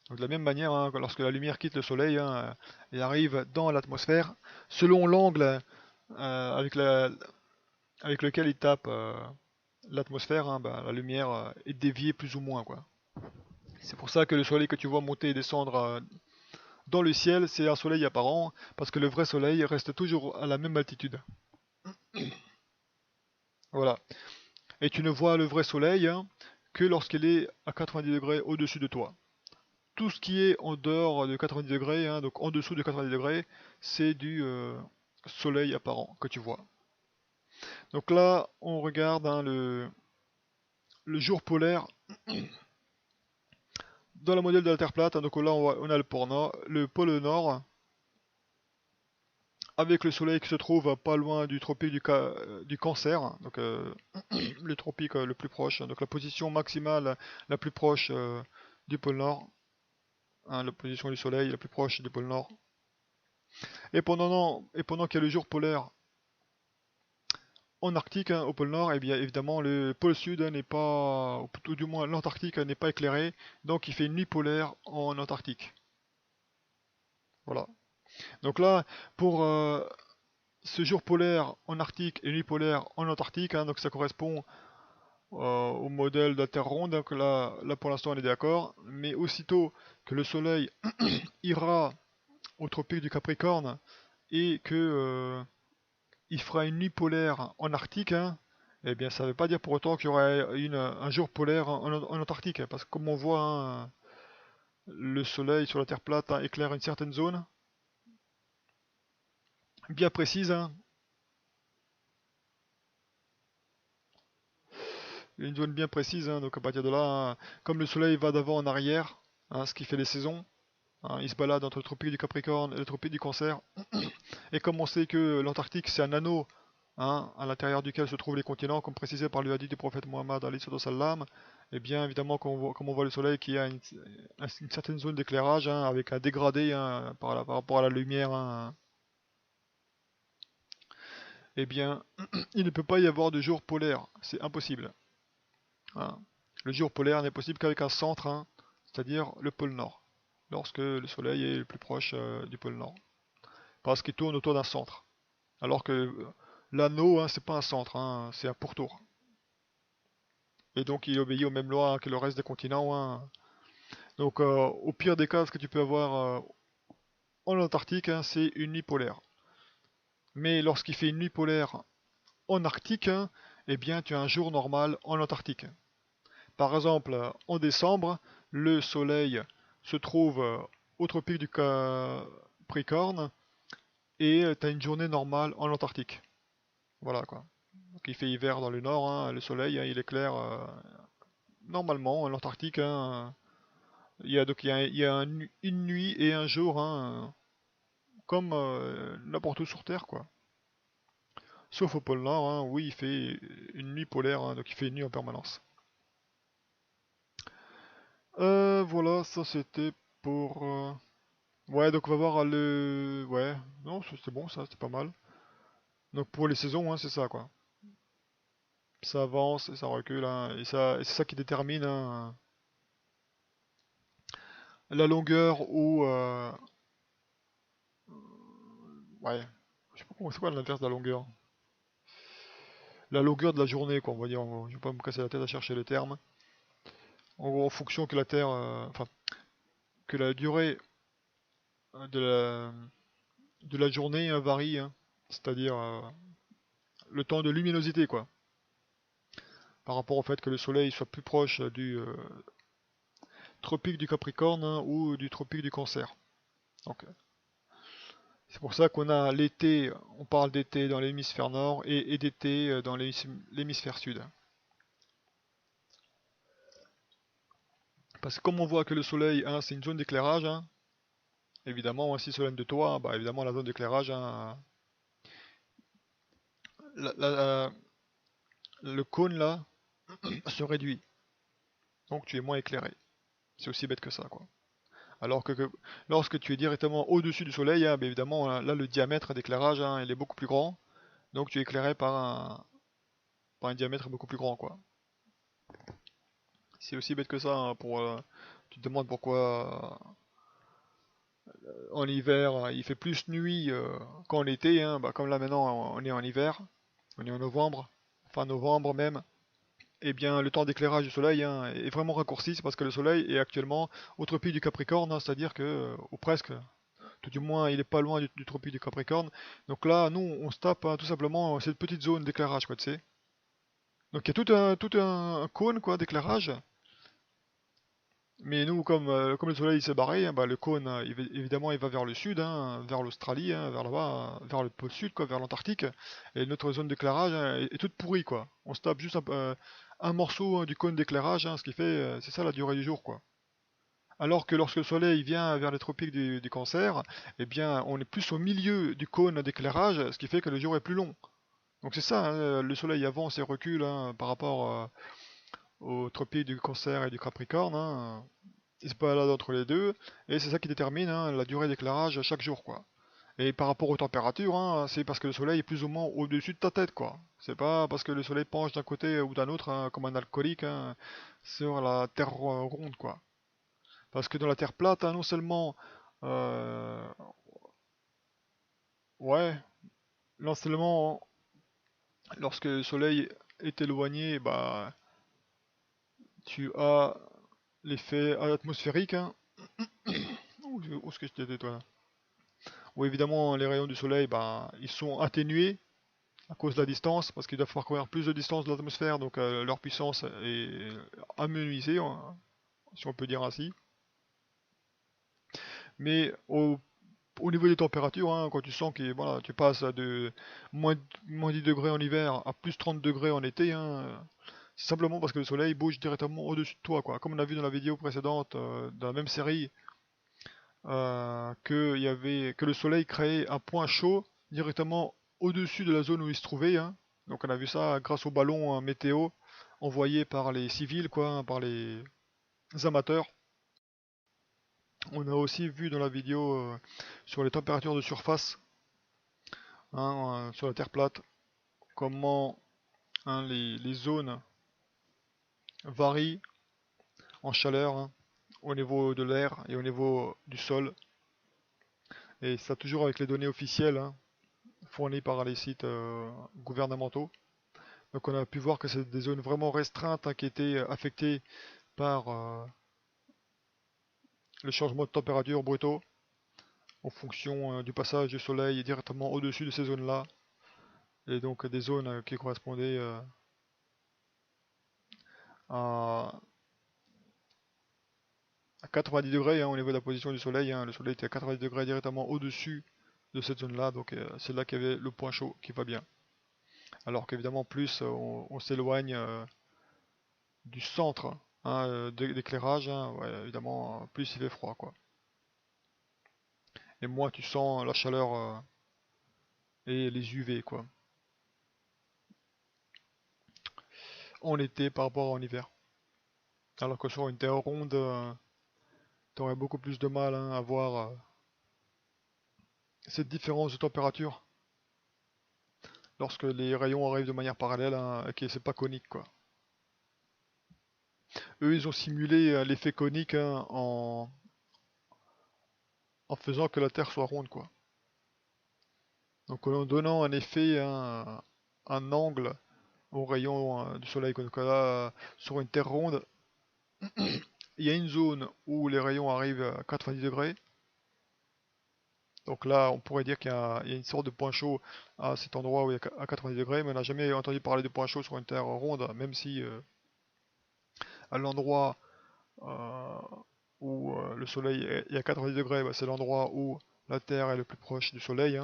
Donc de la même manière, hein, lorsque la lumière quitte le soleil, hein, elle arrive dans l'atmosphère, selon l'angle avec avec lequel il tape l'atmosphère, hein, bah, la lumière est déviée plus ou moins, quoi. C'est pour ça que le soleil que tu vois monter et descendre dans le ciel, c'est un soleil apparent, parce que le vrai soleil reste toujours à la même altitude. Voilà. Et tu ne vois le vrai soleil, hein, que lorsqu'il est à 90 degrés au-dessus de toi. Tout ce qui est en dehors de 90 degrés, hein, donc en dessous de 90 degrés, c'est du soleil apparent que tu vois. Donc là, on regarde, hein, le jour polaire dans le modèle de la Terre plate. Donc là, on a le pôle Nord, avec le soleil qui se trouve pas loin du tropique du Cancer, donc le tropique le plus proche, donc la position maximale la plus proche du pôle Nord, hein, la position du soleil la plus proche du pôle Nord. Et pendant qu'il y a le jour polaire en Arctique, hein, au pôle Nord, et bien évidemment le pôle Sud n'est pas, ou plutôt du moins l'Antarctique n'est pas éclairé, donc il fait une nuit polaire en Antarctique. Voilà. Donc là, pour ce jour polaire en Arctique et nuit polaire en Antarctique, hein, donc ça correspond au modèle de la Terre ronde, donc là pour l'instant on est d'accord, mais aussitôt que le Soleil ira au tropique du Capricorne et que il fera une nuit polaire en Arctique, hein, eh bien ça ne veut pas dire pour autant qu'il y aurait un jour polaire en Antarctique, hein, parce que comme on voit, hein, le Soleil sur la Terre plate, hein, éclaire une certaine zone bien précise, hein, une zone bien précise, hein, donc à partir de là, hein, comme le Soleil va d'avant en arrière, hein, ce qui fait les saisons, hein, il se balade entre le tropique du Capricorne et le tropique du Cancer. Et comme on sait que l'Antarctique c'est un anneau, hein, à l'intérieur duquel se trouvent les continents, comme précisé par le hadith du prophète Mohammed alayhi salam, et bien évidemment comme on voit le soleil qui a une certaine zone d'éclairage, hein, avec un dégradé, hein, par rapport à la lumière, hein, et bien il ne peut pas y avoir de jour polaire, c'est impossible, hein. Le jour polaire n'est possible qu'avec un centre, hein, c'est-à-dire le pôle Nord, lorsque le soleil est le plus proche du pôle Nord, parce qu'il tourne autour d'un centre. Alors que l'anneau, hein, c'est pas un centre, hein, c'est un pourtour. Et donc il obéit aux mêmes lois, hein, que le reste des continents, hein. Donc au pire des cas, ce que tu peux avoir en Antarctique, hein, c'est une nuit polaire. Mais lorsqu'il fait une nuit polaire en Arctique, hein, eh bien tu as un jour normal en Antarctique. Par exemple, en décembre, le soleil se trouve au tropique du Capricorne et tu as une journée normale en Antarctique. Voilà quoi. Donc il fait hiver dans le nord, hein, le soleil, hein, il éclaire normalement en l'Antarctique, hein. Il y a une nuit et un jour, hein, comme n'importe où sur Terre, quoi. Sauf au pôle Nord, hein, oui, il fait une nuit polaire, hein, donc il fait une nuit en permanence. Voilà, ça c'était pour... Ouais, donc on va voir le... Ouais, non, c'était bon, ça, c'était pas mal. Donc pour les saisons, hein, c'est ça, quoi. Ça avance et ça recule, hein, et c'est ça qui détermine, hein, la longueur ou... Ouais, je sais pas comment c'est quoi l'inverse de la longueur. La longueur de la journée, quoi, on va dire. Je vais pas me casser la tête à chercher les termes. En gros, en fonction que la Terre, enfin, que la durée de la journée, hein, varie, hein. C'est-à-dire le temps de luminosité, quoi. Par rapport au fait que le Soleil soit plus proche du tropique du Capricorne, hein, ou du tropique du Cancer. Donc, c'est pour ça qu'on a l'été, on parle d'été dans l'hémisphère nord et d'été dans l'hémisphère sud. Parce que comme on voit que le soleil, hein, c'est une zone d'éclairage, hein, évidemment, hein, si le soleil est de toi, bah, évidemment la zone d'éclairage, hein, la- la- le cône là se réduit. Donc tu es moins éclairé. C'est aussi bête que ça, quoi. Alors que lorsque tu es directement au-dessus du soleil, hein, bah, évidemment, là le diamètre d'éclairage, hein, il est beaucoup plus grand. Donc tu es éclairé par un diamètre beaucoup plus grand, quoi. C'est aussi bête que ça, hein, tu te demandes pourquoi en hiver il fait plus nuit qu'en été, hein. Bah, comme là maintenant on est en hiver, on est en novembre, fin novembre même, et bien le temps d'éclairage du soleil, hein, est vraiment raccourci, c'est parce que le soleil est actuellement au tropique du Capricorne, hein, c'est-à-dire que, ou presque, tout du moins il est pas loin du tropique du Capricorne. Donc là nous on se tape, hein, tout simplement cette petite zone d'éclairage, quoi, tu sais. Donc il y a tout un cône, quoi, d'éclairage. Mais nous, comme le soleil s'est barré, hein, bah, le cône, évidemment, il va vers le sud, hein, vers l'Australie, hein, vers là-bas, vers le pôle sud, quoi, vers l'Antarctique. Et notre zone d'éclairage, hein, est toute pourrie, quoi. On se tape juste un morceau du cône d'éclairage, ce qui fait, c'est ça la durée du jour, quoi. Alors que lorsque le soleil vient vers les tropiques du Cancer, eh bien, on est plus au milieu du cône d'éclairage, ce qui fait que le jour est plus long. Donc c'est ça, le soleil avance et recule par rapport aux tropiques du Cancer et du Capricorne. Il se balade entre les deux, et c'est ça qui détermine la durée d'éclairage chaque jour, quoi. Et par rapport aux températures, c'est parce que le soleil est plus ou moins au-dessus de ta tête, quoi. C'est pas parce que le soleil penche d'un côté ou d'un autre, comme un alcoolique, sur la terre ronde, quoi. Parce que dans la terre plate, non seulement, euh, ouais, non seulement lorsque le soleil est éloigné, bah, tu as l'effet atmosphérique, où est-ce que je t'ai toi là? Où évidemment les rayons du soleil, bah, ils sont atténués à cause de la distance, parce qu'ils doivent parcourir plus de distance de l'atmosphère, donc leur puissance est amenuisée, si on peut dire ainsi. Mais au niveau des températures, quand tu sens que voilà, tu passes de moins, moins 10 degrés en hiver à plus 30 degrés en été, c'est simplement parce que le soleil bouge directement au-dessus de toi, quoi. Comme on a vu dans la vidéo précédente de la même série, que le soleil créait un point chaud directement au-dessus de la zone où il se trouvait. Donc on a vu ça grâce au ballon météo envoyé par les civils, quoi, par les amateurs. On a aussi vu dans la vidéo sur les températures de surface, sur la Terre plate, comment les zones varient en chaleur au niveau de l'air et au niveau du sol. Et ça toujours avec les données officielles fournies par les sites gouvernementaux. Donc on a pu voir que c'est des zones vraiment restreintes qui étaient affectées par le changement de température brutaux en fonction du passage du soleil directement au-dessus de ces zones-là. Et donc des zones qui correspondaient à 90 degrés au niveau de la position du soleil. Le soleil était à 90 degrés directement au-dessus de cette zone-là, donc c'est là qu'il y avait le point chaud qui va bien. Alors qu'évidemment, plus on s'éloigne du centre d'éclairage, ouais, évidemment, plus il fait froid, quoi. Et moins tu sens la chaleur et les UV, quoi, en été par rapport en hiver. Alors que sur une terre ronde, t'aurais beaucoup plus de mal à voir cette différence de température lorsque les rayons arrivent de manière parallèle, et que c'est pas conique, quoi. Eux, ils ont simulé l'effet conique en faisant que la Terre soit ronde, quoi. Donc en donnant un effet, un angle aux rayons du soleil. Donc là, sur une Terre ronde, il y a une zone où les rayons arrivent à 90 degrés. Donc là, on pourrait dire qu'il y a une sorte de point chaud à cet endroit où il y a à 90 degrés, mais on n'a jamais entendu parler de point chaud sur une Terre ronde, même si à l'endroit euh, où le soleil est à 90 degrés, bah, c'est l'endroit où la Terre est le plus proche du soleil.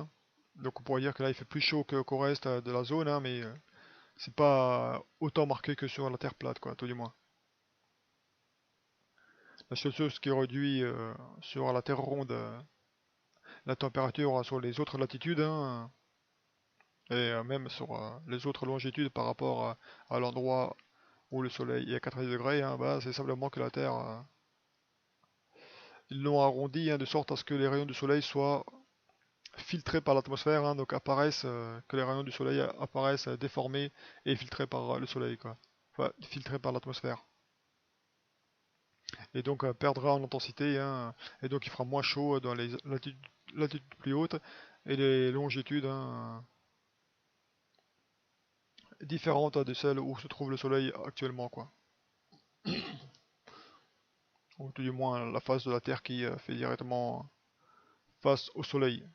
Donc on pourrait dire que là il fait plus chaud qu'au reste de la zone, mais c'est pas autant marqué que sur la Terre plate, quoi, tout du moins. La seule chose qui réduit sur la Terre ronde la température sur les autres latitudes, et même sur les autres longitudes par rapport à l'endroit où le soleil est à 90 degrés, bah, c'est simplement que la Terre, ils l'ont arrondi de sorte à ce que les rayons du soleil soient filtrés par l'atmosphère, donc que les rayons du soleil apparaissent déformés et filtrés par le soleil, quoi. Enfin, filtrés par l'atmosphère. Et donc perdra en intensité, et donc il fera moins chaud dans les latitudes plus hautes et les longitudes différentes de celles où se trouve le soleil actuellement, quoi. Ou tout du moins la face de la Terre qui fait directement face au soleil.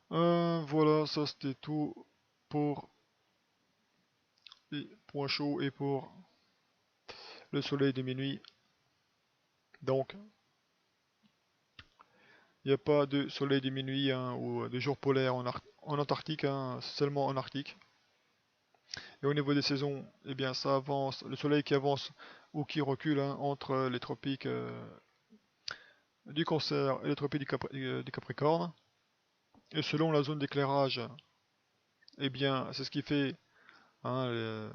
Voilà, ça c'était tout pour les points chauds et pour le soleil de minuit. Donc, il n'y a pas de soleil de minuit ou de jour polaire en Antarctique, seulement en Arctique. Et au niveau des saisons, eh bien ça avance, le soleil qui avance ou qui recule hein, entre les tropiques du Cancer et les tropiques du Capricorne. Et selon la zone d'éclairage, eh bien c'est ce qui fait hein,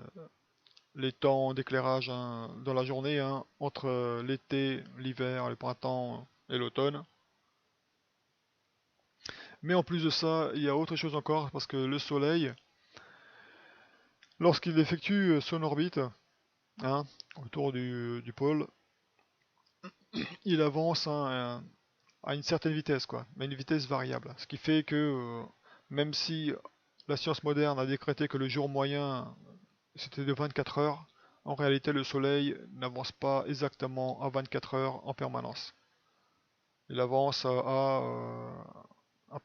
les temps d'éclairage hein, dans la journée hein, entre l'été, l'hiver, le printemps et l'automne. Mais en plus de ça, il y a autre chose encore, parce que le Soleil, lorsqu'il effectue son orbite hein, autour du pôle, il avance hein, à une certaine vitesse, quoi, mais une vitesse variable. Ce qui fait que même si la science moderne a décrété que le jour moyen c'était de 24 heures, en réalité le Soleil n'avance pas exactement à 24 heures en permanence. Il avance à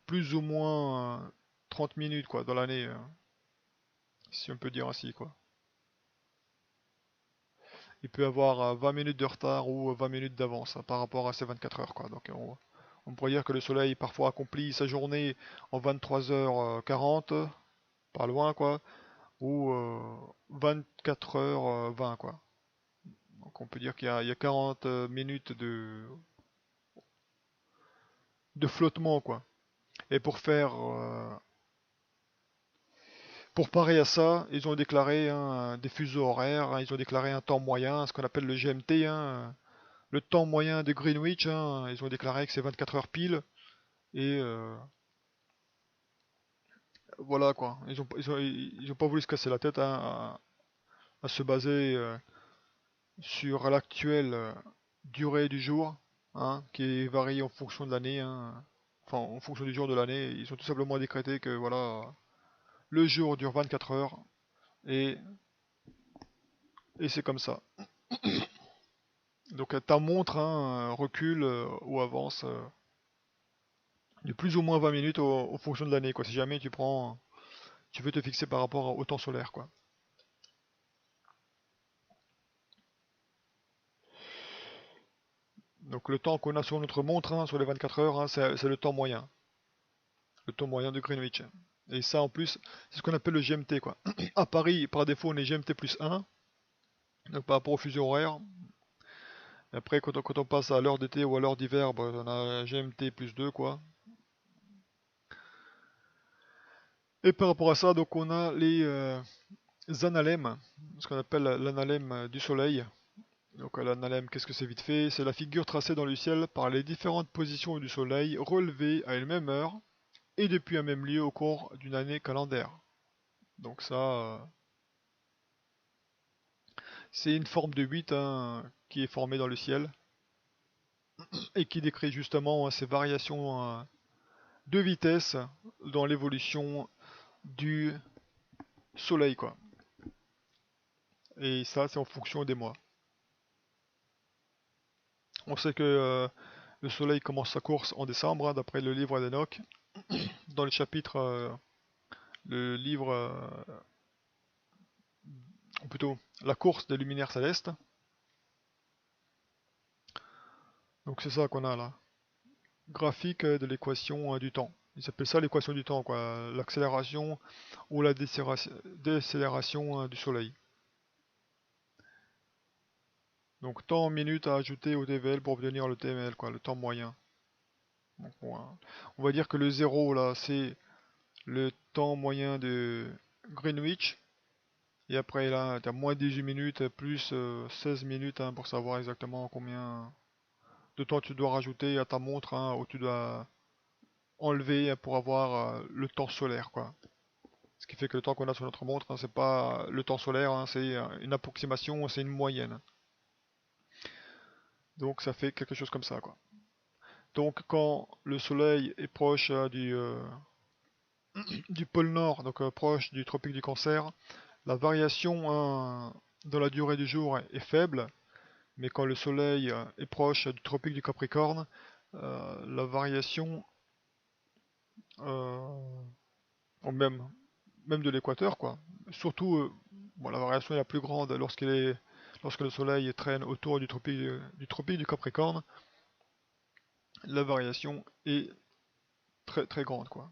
plus ou moins 30 minutes quoi, dans l'année, si on peut dire ainsi. Quoi. Il peut avoir 20 minutes de retard ou 20 minutes d'avance hein, par rapport à ces 24 heures. Quoi. Donc on pourrait dire que le soleil parfois accomplit sa journée en 23h40, pas loin quoi, ou 24h20 quoi. Donc on peut dire qu'il y a 40 minutes de flottement quoi. Et pour parer à ça, ils ont déclaré hein, des fuseaux horaires, hein, ils ont déclaré un temps moyen, ce qu'on appelle le GMT, hein, le temps moyen de Greenwich, hein, ils ont déclaré que c'est 24 heures pile. Et voilà quoi, ils ont pas voulu se casser la tête hein, à se baser sur l'actuelle durée du jour, hein, qui varie en fonction de l'année, hein, enfin en fonction du jour de l'année. Ils ont tout simplement décrété que voilà, le jour dure 24 heures et, et c'est comme ça. Donc ta montre hein, recule ou avance de plus ou moins 20 minutes en fonction de l'année, quoi. Si jamais tu veux te fixer par rapport au temps solaire, quoi. Donc le temps qu'on a sur notre montre, hein, sur les 24 heures, hein, c'est le temps moyen de Greenwich. Et ça en plus, c'est ce qu'on appelle le GMT, quoi. À Paris, par défaut, on est GMT plus 1, donc par rapport au fuseau horaire. Et après, quand on passe à l'heure d'été ou à l'heure d'hiver, bah, on a GMT plus 2, quoi. Et par rapport à ça, donc on a les analèmes, ce qu'on appelle l'analème du soleil. Donc l'analème, qu'est-ce que c'est vite fait? C'est la figure tracée dans le ciel par les différentes positions du soleil relevées à une même heure et depuis un même lieu au cours d'une année calendaire. Donc ça, c'est une forme de 8 hein, qui est formée dans le ciel et qui décrit justement ces variations de vitesse dans l'évolution du soleil, quoi. Et ça, c'est en fonction des mois. On sait que le soleil commence sa course en décembre, hein, d'après le livre d'Enoch. Dans le chapitre, le livre, ou plutôt la course des luminaires célestes. Donc c'est ça qu'on a là. Graphique de l'équation du temps. Ils appellent ça l'équation du temps, quoi. L'accélération ou la décélération du soleil. Donc temps en minutes à ajouter au TVL pour obtenir le TML, quoi, le temps moyen. Donc, on va dire que le 0 là, c'est le temps moyen de Greenwich. Et après là, tu as moins 18 minutes plus 16 minutes hein, pour savoir exactement combien de temps tu dois rajouter à ta montre, hein, où tu dois enlever pour avoir le temps solaire, quoi. Ce qui fait que le temps qu'on a sur notre montre, hein, c'est pas le temps solaire, hein, c'est une approximation, c'est une moyenne. Donc ça fait quelque chose comme ça, quoi. Donc quand le soleil est proche du pôle Nord, donc proche du tropique du Cancer, la variation dans la durée du jour est faible, mais quand le soleil est proche du tropique du Capricorne, la variation, euh, même de l'équateur, quoi. Surtout, bon, la variation est la plus grande lorsque le soleil traîne autour du tropique du Capricorne, la variation est très très grande, quoi.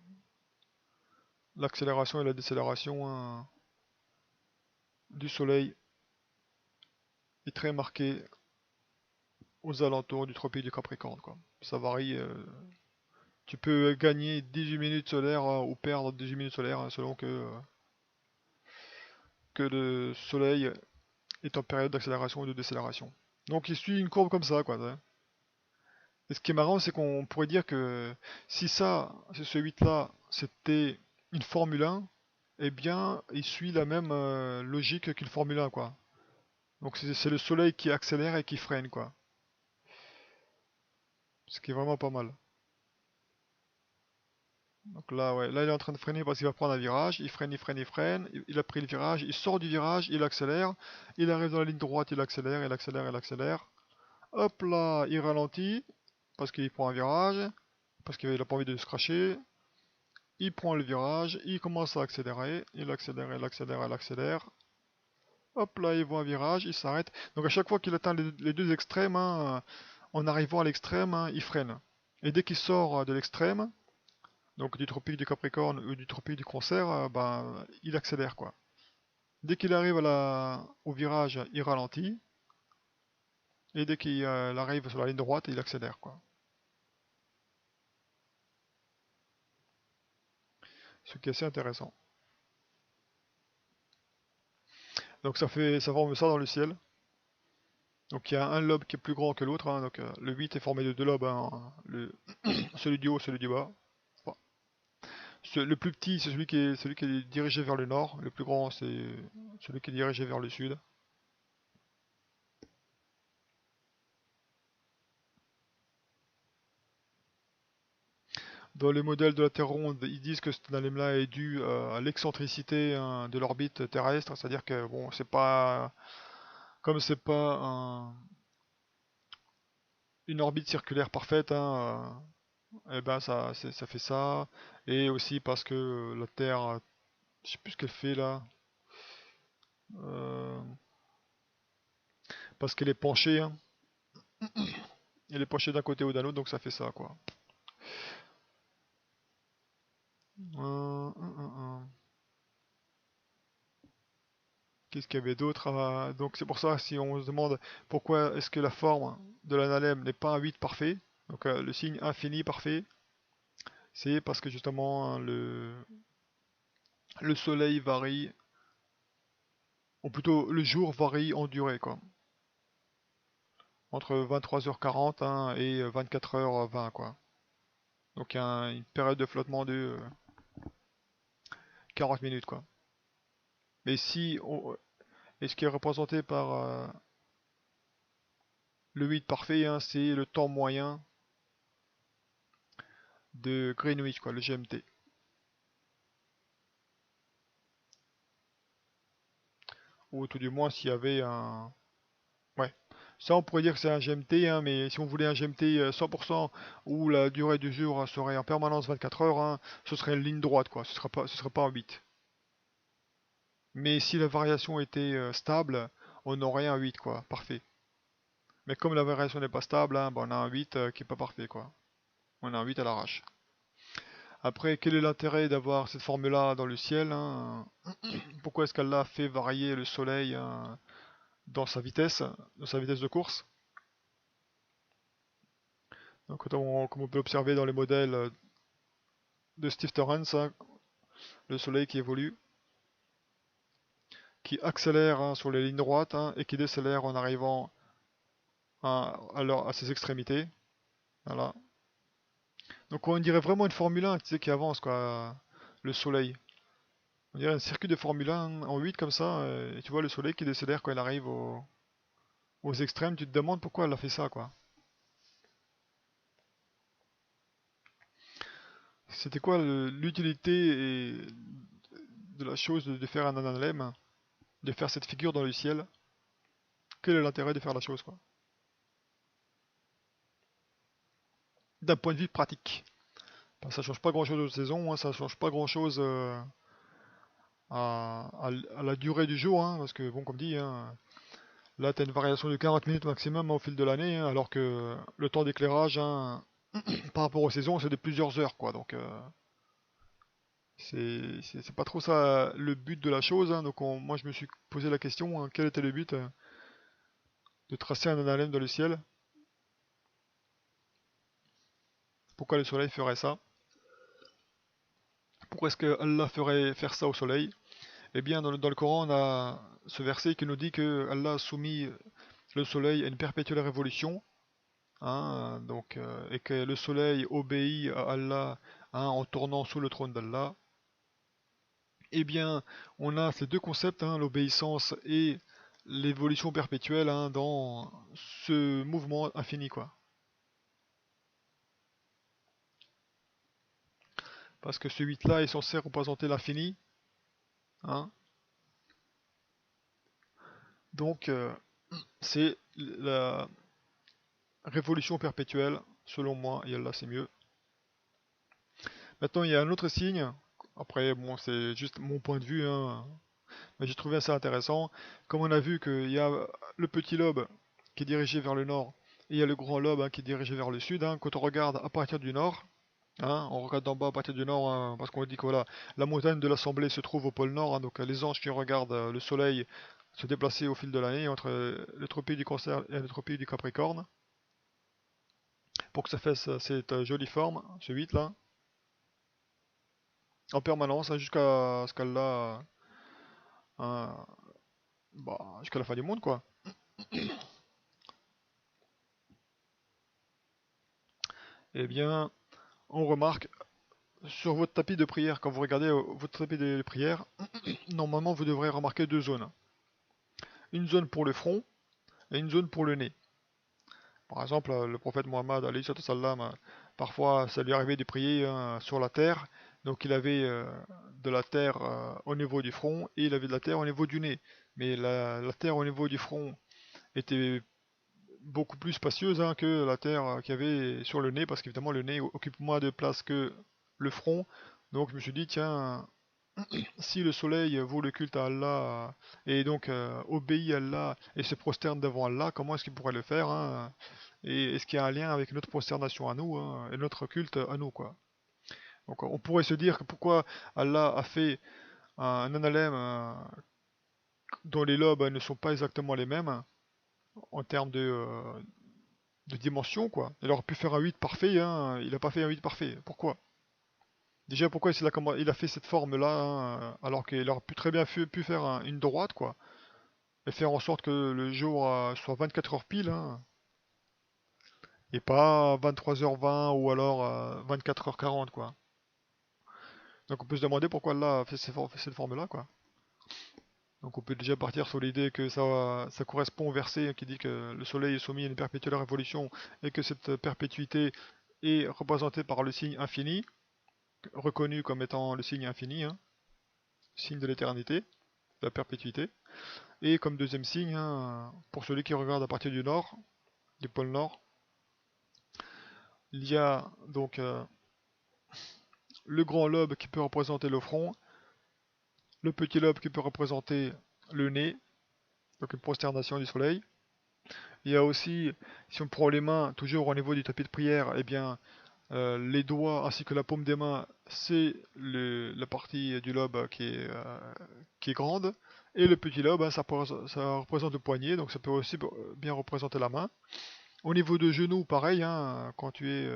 L'accélération et la décélération, hein, du soleil est très marqué aux alentours du tropique du Capricorne, quoi. Ça varie. Tu peux gagner 18 minutes solaires ou perdre 18 minutes solaires selon que le soleil est en période d'accélération ou de décélération. Donc il suit une courbe comme ça, quoi. Hein. Et ce qui est marrant, c'est qu'on pourrait dire que si ça, ce 8 là, c'était une Formule 1, eh bien, il suit la même logique qu'une Formule 1, quoi. Donc c'est le soleil qui accélère et qui freine, quoi. Ce qui est vraiment pas mal. Donc là, ouais, là il est en train de freiner parce qu'il va prendre un virage. Il freine, il freine, il freine. Il a pris le virage, il sort du virage, il accélère. Il arrive dans la ligne droite, il accélère, il accélère, il accélère. Hop là, il ralentit parce qu'il prend un virage, parce qu'il a pas envie de se cracher. Il prend le virage, il commence à accélérer, il accélère, il accélère, il accélère. Hop là, il voit un virage, il s'arrête. Donc à chaque fois qu'il atteint les deux extrêmes, hein, en arrivant à l'extrême, hein, il freine. Et dès qu'il sort de l'extrême, donc du tropique du Capricorne ou du tropique du Cancer, ben, il accélère quoi. Dès qu'il arrive au virage, il ralentit. Et dès qu'il arrive sur la ligne droite, il accélère quoi. Ce qui est assez intéressant. Donc ça forme ça dans le ciel. Donc il y a un lobe qui est plus grand que l'autre, hein, donc le 8 est formé de deux lobes, hein, celui du haut, celui du bas. Enfin, le plus petit c'est celui qui est dirigé vers le nord, le plus grand c'est celui qui est dirigé vers le sud. Dans les modèles de la Terre ronde, ils disent que cet élément-là est dû à l'excentricité hein, de l'orbite terrestre, c'est-à-dire que bon, c'est pas comme c'est pas une orbite circulaire parfaite, hein, et ben ça fait ça, et aussi parce que la Terre, je sais plus ce qu'elle fait là. Euh, Parce qu'elle est penchée, hein. Elle est penchée d'un côté ou d'un autre, donc ça fait ça, quoi. Qu'est-ce qu'il y avait d'autre Donc c'est pour ça, si on se demande pourquoi est-ce que la forme de l'analème n'est pas un 8 parfait, donc le signe infini parfait, c'est parce que justement hein, le soleil varie, ou plutôt le jour varie en durée, quoi. Entre 23h40 hein, et 24h20, quoi. Donc il y a une période de flottement de 40 minutes, quoi. Mais si et ce qui est représenté par le 8 parfait, hein, c'est le temps moyen de Greenwich, quoi, le GMT. Ou tout du moins s'il y avait un... Ouais. Ça on pourrait dire que c'est un GMT, hein, mais si on voulait un GMT 100% où la durée du jour serait en permanence 24 heures, hein, ce serait une ligne droite, quoi. Ce serait pas un 8. Mais si la variation était stable, on aurait un 8, quoi. Parfait. Mais comme la variation n'est pas stable, hein, bah, on a un 8 qui est pas parfait, quoi. On a un 8 à l'arrache. Après, quel est l'intérêt d'avoir cette formule-là dans le ciel hein Pourquoi est-ce qu'elle a fait varier le soleil dans sa vitesse de course? Donc, comme on peut observer dans les modèles de Steve Torrance, hein, le soleil qui évolue, qui accélère hein, sur les lignes droites hein, et qui décélère en arrivant à ses extrémités. Voilà. Donc on dirait vraiment une Formule 1 tu sais, qui avance, quoi, le soleil. On dirait un circuit de Formule 1 en 8 comme ça, et tu vois le soleil qui décélère quand il arrive aux extrêmes, tu te demandes pourquoi elle a fait ça, quoi. C'était quoi l'utilité de la chose de faire un analème, de faire cette figure dans le ciel? Quel est l'intérêt de faire la chose, quoi? D'un point de vue pratique. Enfin, ça change pas grand chose aux saisons, hein, ça change pas grand chose à la durée du jour, hein, parce que bon comme dit, hein, là tu as une variation de 40 minutes maximum au fil de l'année, hein, alors que le temps d'éclairage hein, par rapport aux saisons c'est de plusieurs heures quoi, donc C'est pas trop ça le but de la chose, hein. Donc moi je me suis posé la question, hein, quel était le but de tracer un analème dans le ciel? Pourquoi le soleil ferait ça? Pourquoi est-ce que Allah ferait faire ça au soleil? Eh bien, dans le Coran, on a ce verset qui nous dit que Allah a soumis le soleil à une perpétuelle révolution, hein, donc, et que le soleil obéit à Allah, hein, en tournant sous le trône d'Allah. Eh bien, on a ces deux concepts, hein, l'obéissance et l'évolution perpétuelle, hein, dans ce mouvement infini, quoi. Parce que ce 8-là est censé représenter l'infini, hein. Donc, c'est la révolution perpétuelle, selon moi, et Allah c'est mieux. Maintenant, il y a un autre signe. Après, bon, c'est juste mon point de vue, hein, mais j'ai trouvé ça intéressant. Comme on a vu qu'il y a le petit lobe qui est dirigé vers le nord, et il y a le grand lobe, hein, qui est dirigé vers le sud, hein. Quand on regarde à partir du nord, hein, on regarde d'en bas à partir du nord, hein, parce qu'on dit que voilà, la montagne de l'Assemblée se trouve au pôle nord, hein. Donc les anges qui regardent le soleil se déplacer au fil de l'année entre le tropique du Cancer et le tropique du Capricorne, pour que ça fasse cette jolie forme, ce 8 là, en permanence, hein, jusqu'à ce qu'elle a, hein, bah, jusqu'à la fin du monde, quoi. Eh bien, on remarque sur votre tapis de prière, quand vous regardez votre tapis de prière, normalement vous devrez remarquer deux zones. Une zone pour le front et une zone pour le nez. Par exemple, le prophète Mohammed, alayhi sallam, parfois ça lui arrivait de prier, hein, sur la terre. Donc il avait de la terre au niveau du front et il avait de la terre au niveau du nez. Mais la terre au niveau du front était beaucoup plus spacieuse, hein, que la terre qu'il y avait sur le nez, parce qu'évidemment le nez occupe moins de place que le front. Donc je me suis dit, tiens, si le soleil vaut le culte à Allah, et donc obéit à Allah et se prosterne devant Allah, comment est-ce qu'il pourrait le faire, hein? Et est-ce qu'il y a un lien avec notre prosternation à nous, hein, et notre culte à nous, quoi? Donc on pourrait se dire que pourquoi Allah a fait un analème dont les lobes ne sont pas exactement les mêmes en termes de dimension, quoi. Il aurait pu faire un 8 parfait, hein, il n'a pas fait un 8 parfait. Pourquoi? Déjà, pourquoi il a fait cette forme-là, hein, alors qu'il aurait pu très bien pu faire une droite, quoi, et faire en sorte que le jour soit 24 heures pile, hein, et pas 23h20 ou alors 24h40, quoi. Donc on peut se demander pourquoi Allah a fait cette forme-là, quoi. Donc on peut déjà partir sur l'idée que ça correspond au verset qui dit que le soleil est soumis à une perpétuelle révolution et que cette perpétuité est représentée par le signe infini, reconnu comme étant le signe infini, hein, signe de l'éternité, de la perpétuité. Et comme deuxième signe, hein, pour celui qui regarde à partir du nord, du pôle nord, il y a donc le grand lobe qui peut représenter le front, le petit lobe qui peut représenter le nez, donc une prosternation du soleil. Il y a aussi, si on prend les mains, toujours au niveau du tapis de prière, eh bien, les doigts ainsi que la paume des mains, c'est la partie du lobe qui est grande. Et le petit lobe, hein, ça représente le poignet, donc ça peut aussi bien représenter la main. Au niveau de genoux, pareil, hein, quand tu es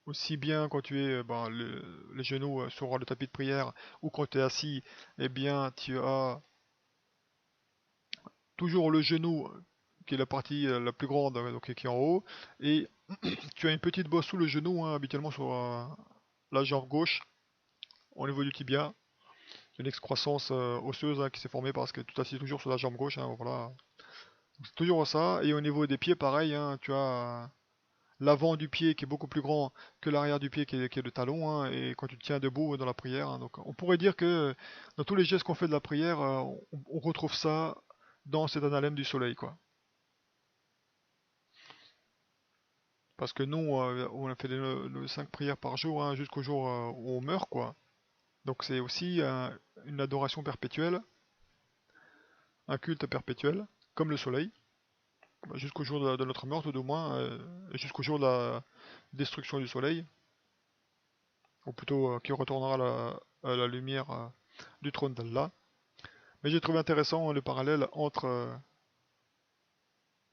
aussi bien quand tu es ben, les genoux sur le tapis de prière ou quand tu es assis, eh bien tu as toujours le genou qui est la partie la plus grande, donc qui est en haut, et tu as une petite bosse sous le genou, hein, habituellement sur la jambe gauche, au niveau du tibia. Une excroissance osseuse, hein, qui s'est formée parce que tu t'assieds toujours sur la jambe gauche, hein, voilà. C'est toujours ça, et au niveau des pieds, pareil, hein, tu as l'avant du pied qui est beaucoup plus grand que l'arrière du pied qui est le talon, hein, et quand tu te tiens debout dans la prière, hein. Donc on pourrait dire que dans tous les gestes qu'on fait de la prière, on retrouve ça dans cet analème du soleil, quoi. Parce que nous, on a fait les 5 prières par jour, hein, jusqu'au jour où on meurt, quoi. Donc c'est aussi une adoration perpétuelle, un culte perpétuel, comme le soleil, jusqu'au jour de notre mort, tout au moins, et jusqu'au jour de la destruction du soleil. ou plutôt qui retournera à la lumière du trône d'Allah. Mais j'ai trouvé intéressant le parallèle entre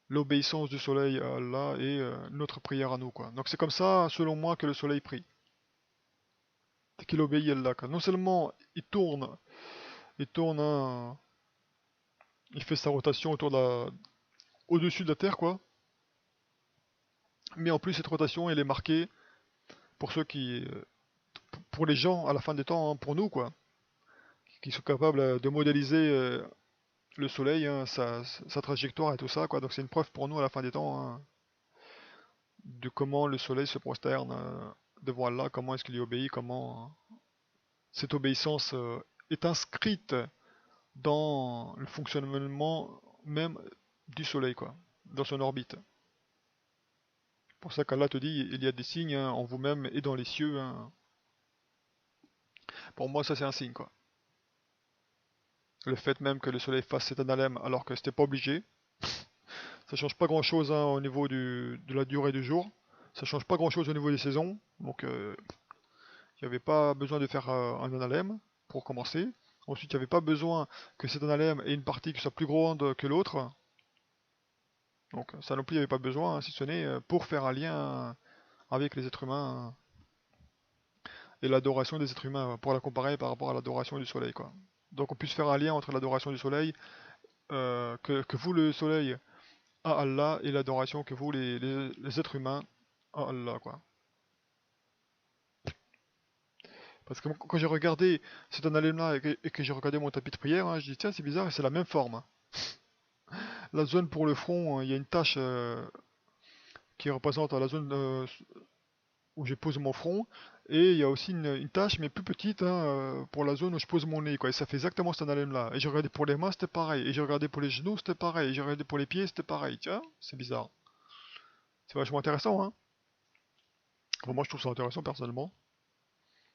l'obéissance du soleil à Allah et notre prière à nous, quoi. Donc c'est comme ça, selon moi, que le soleil prie. C'est qu'il obéit à Allah, quoi. Non seulement il tourne, il fait sa rotation au-dessus de la Terre, quoi. Mais en plus, cette rotation, elle est marquée pour ceux pour les gens à la fin des temps, hein, pour nous, quoi, qui sont capables de modéliser le soleil, hein, sa trajectoire et tout ça, quoi. Donc c'est une preuve pour nous à la fin des temps, hein, de comment le soleil se prosterne devant Allah, comment est-ce qu'il y obéit, comment cette obéissance est inscrite dans le fonctionnement même du soleil, quoi, dans son orbite. C'est pour ça qu'Allah te dit, il y a des signes, hein, en vous-même et dans les cieux, hein. Pour moi, ça c'est un signe, quoi. Le fait même que le soleil fasse cet analème alors que c'était pas obligé, ça change pas grand chose, hein, au niveau de la durée du jour. Ça change pas grand chose au niveau des saisons. Donc il n'y avait pas besoin de faire un analème pour commencer. Ensuite, il n'y avait pas besoin que cet analème ait une partie qui soit plus grande que l'autre. Donc ça non plus, il n'y avait pas besoin, hein, si ce n'est pour faire un lien avec les êtres humains et l'adoration des êtres humains, pour la comparer par rapport à l'adoration du soleil, quoi. Donc on puisse faire un lien entre l'adoration du soleil, que vous le soleil à Allah, et l'adoration que vous les êtres humains à Allah, quoi. Parce que quand j'ai regardé cet analème-là et que j'ai regardé mon tapis de prière, hein, je dis tiens c'est bizarre, c'est la même forme. La zone pour le front, il y a une tache qui représente la zone où je pose mon front, et il y a aussi une tache mais plus petite, hein, pour la zone où je pose mon nez, quoi. Et ça fait exactement cet analème-là. Et j'ai regardé pour les mains, c'était pareil. Et j'ai regardé pour les genoux, c'était pareil. Et j'ai regardé pour les pieds, c'était pareil. Tiens, c'est bizarre. C'est vachement intéressant, hein. Enfin, moi je trouve ça intéressant personnellement.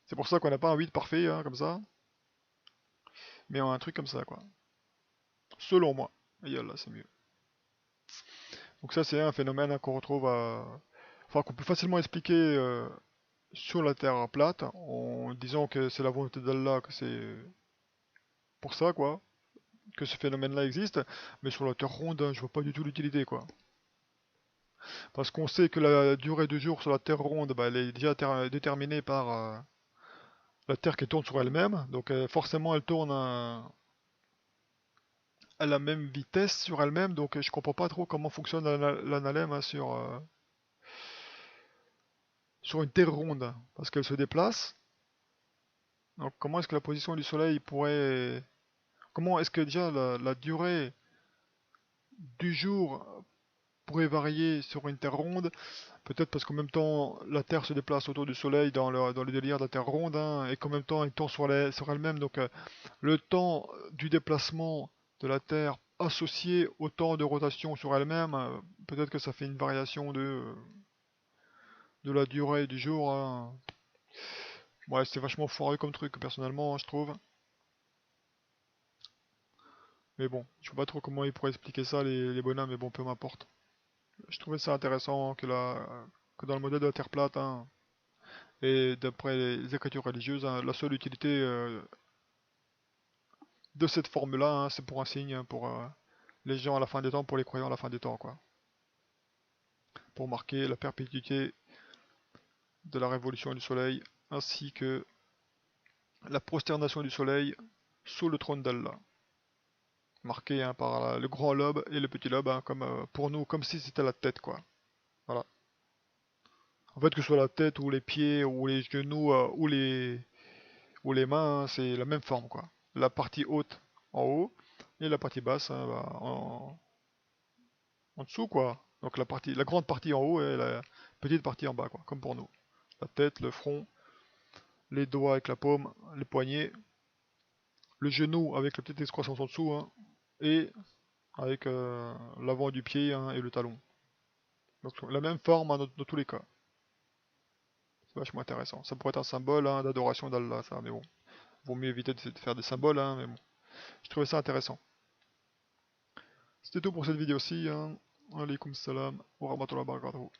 C'est pour ça qu'on n'a pas un 8 parfait, hein, comme ça, mais un truc comme ça, quoi. Selon moi. Et là, c'est mieux. Donc ça, c'est un phénomène, hein, qu'on retrouve enfin, qu'on peut facilement expliquer sur la Terre plate, en disant que c'est la volonté d'Allah, que c'est pour ça, quoi, que ce phénomène-là existe, mais sur la Terre ronde, hein, je vois pas du tout l'utilité, quoi. Parce qu'on sait que la durée du jour sur la Terre ronde, bah, elle est déjà déterminée par la Terre qui tourne sur elle-même, donc forcément elle tourne à la même vitesse sur elle-même, donc je comprends pas trop comment fonctionne l'analème, hein, sur une Terre ronde, parce qu'elle se déplace. Donc comment est-ce que la position du Soleil pourrait... Comment est-ce que déjà la durée du jour pourrait varier sur une Terre ronde? Peut-être parce qu'en même temps la Terre se déplace autour du Soleil dans le délire de la Terre ronde, hein, et qu'en même temps elle tourne sur elle-même, donc le temps du déplacement de la Terre associé au temps de rotation sur elle-même, peut-être que ça fait une variation de la durée du jour, hein. Ouais, c'est vachement foireux comme truc, personnellement, hein, je trouve. Mais bon, je vois pas trop comment ils pourraient expliquer ça, les bonhommes, mais bon, peu m'importe. Je trouvais ça intéressant que dans le modèle de la Terre plate, hein, et d'après les écritures religieuses, hein, la seule utilité de cette forme-là, hein, c'est pour un signe, hein, pour les gens à la fin des temps, pour les croyants à la fin des temps, quoi. Pour marquer la perpétuité de la révolution du soleil, ainsi que la prosternation du soleil sous le trône d'Allah. Marqué, hein, par le grand lobe et le petit lobe, hein, comme pour nous, comme si c'était la tête, quoi. Voilà. En fait, que ce soit la tête ou les pieds ou les genoux ou les mains, hein, c'est la même forme, quoi. La partie haute en haut et la partie basse, hein, bah, en dessous, quoi. Donc la grande partie en haut et la petite partie en bas, quoi, comme pour nous. La tête, le front, les doigts avec la paume, les poignets, le genou avec la petite excroissance en dessous, hein, et avec l'avant du pied, hein, et le talon. Donc la même forme, hein, dans tous les cas. C'est vachement intéressant. Ça pourrait être un symbole, hein, d'adoration d'Allah, ça, mais bon. Vaut mieux éviter de faire des symboles, hein, mais bon. Je trouvais ça intéressant. C'était tout pour cette vidéo-ci, hein. Alaykoum salam wa rahmatullahi wa barakatuh.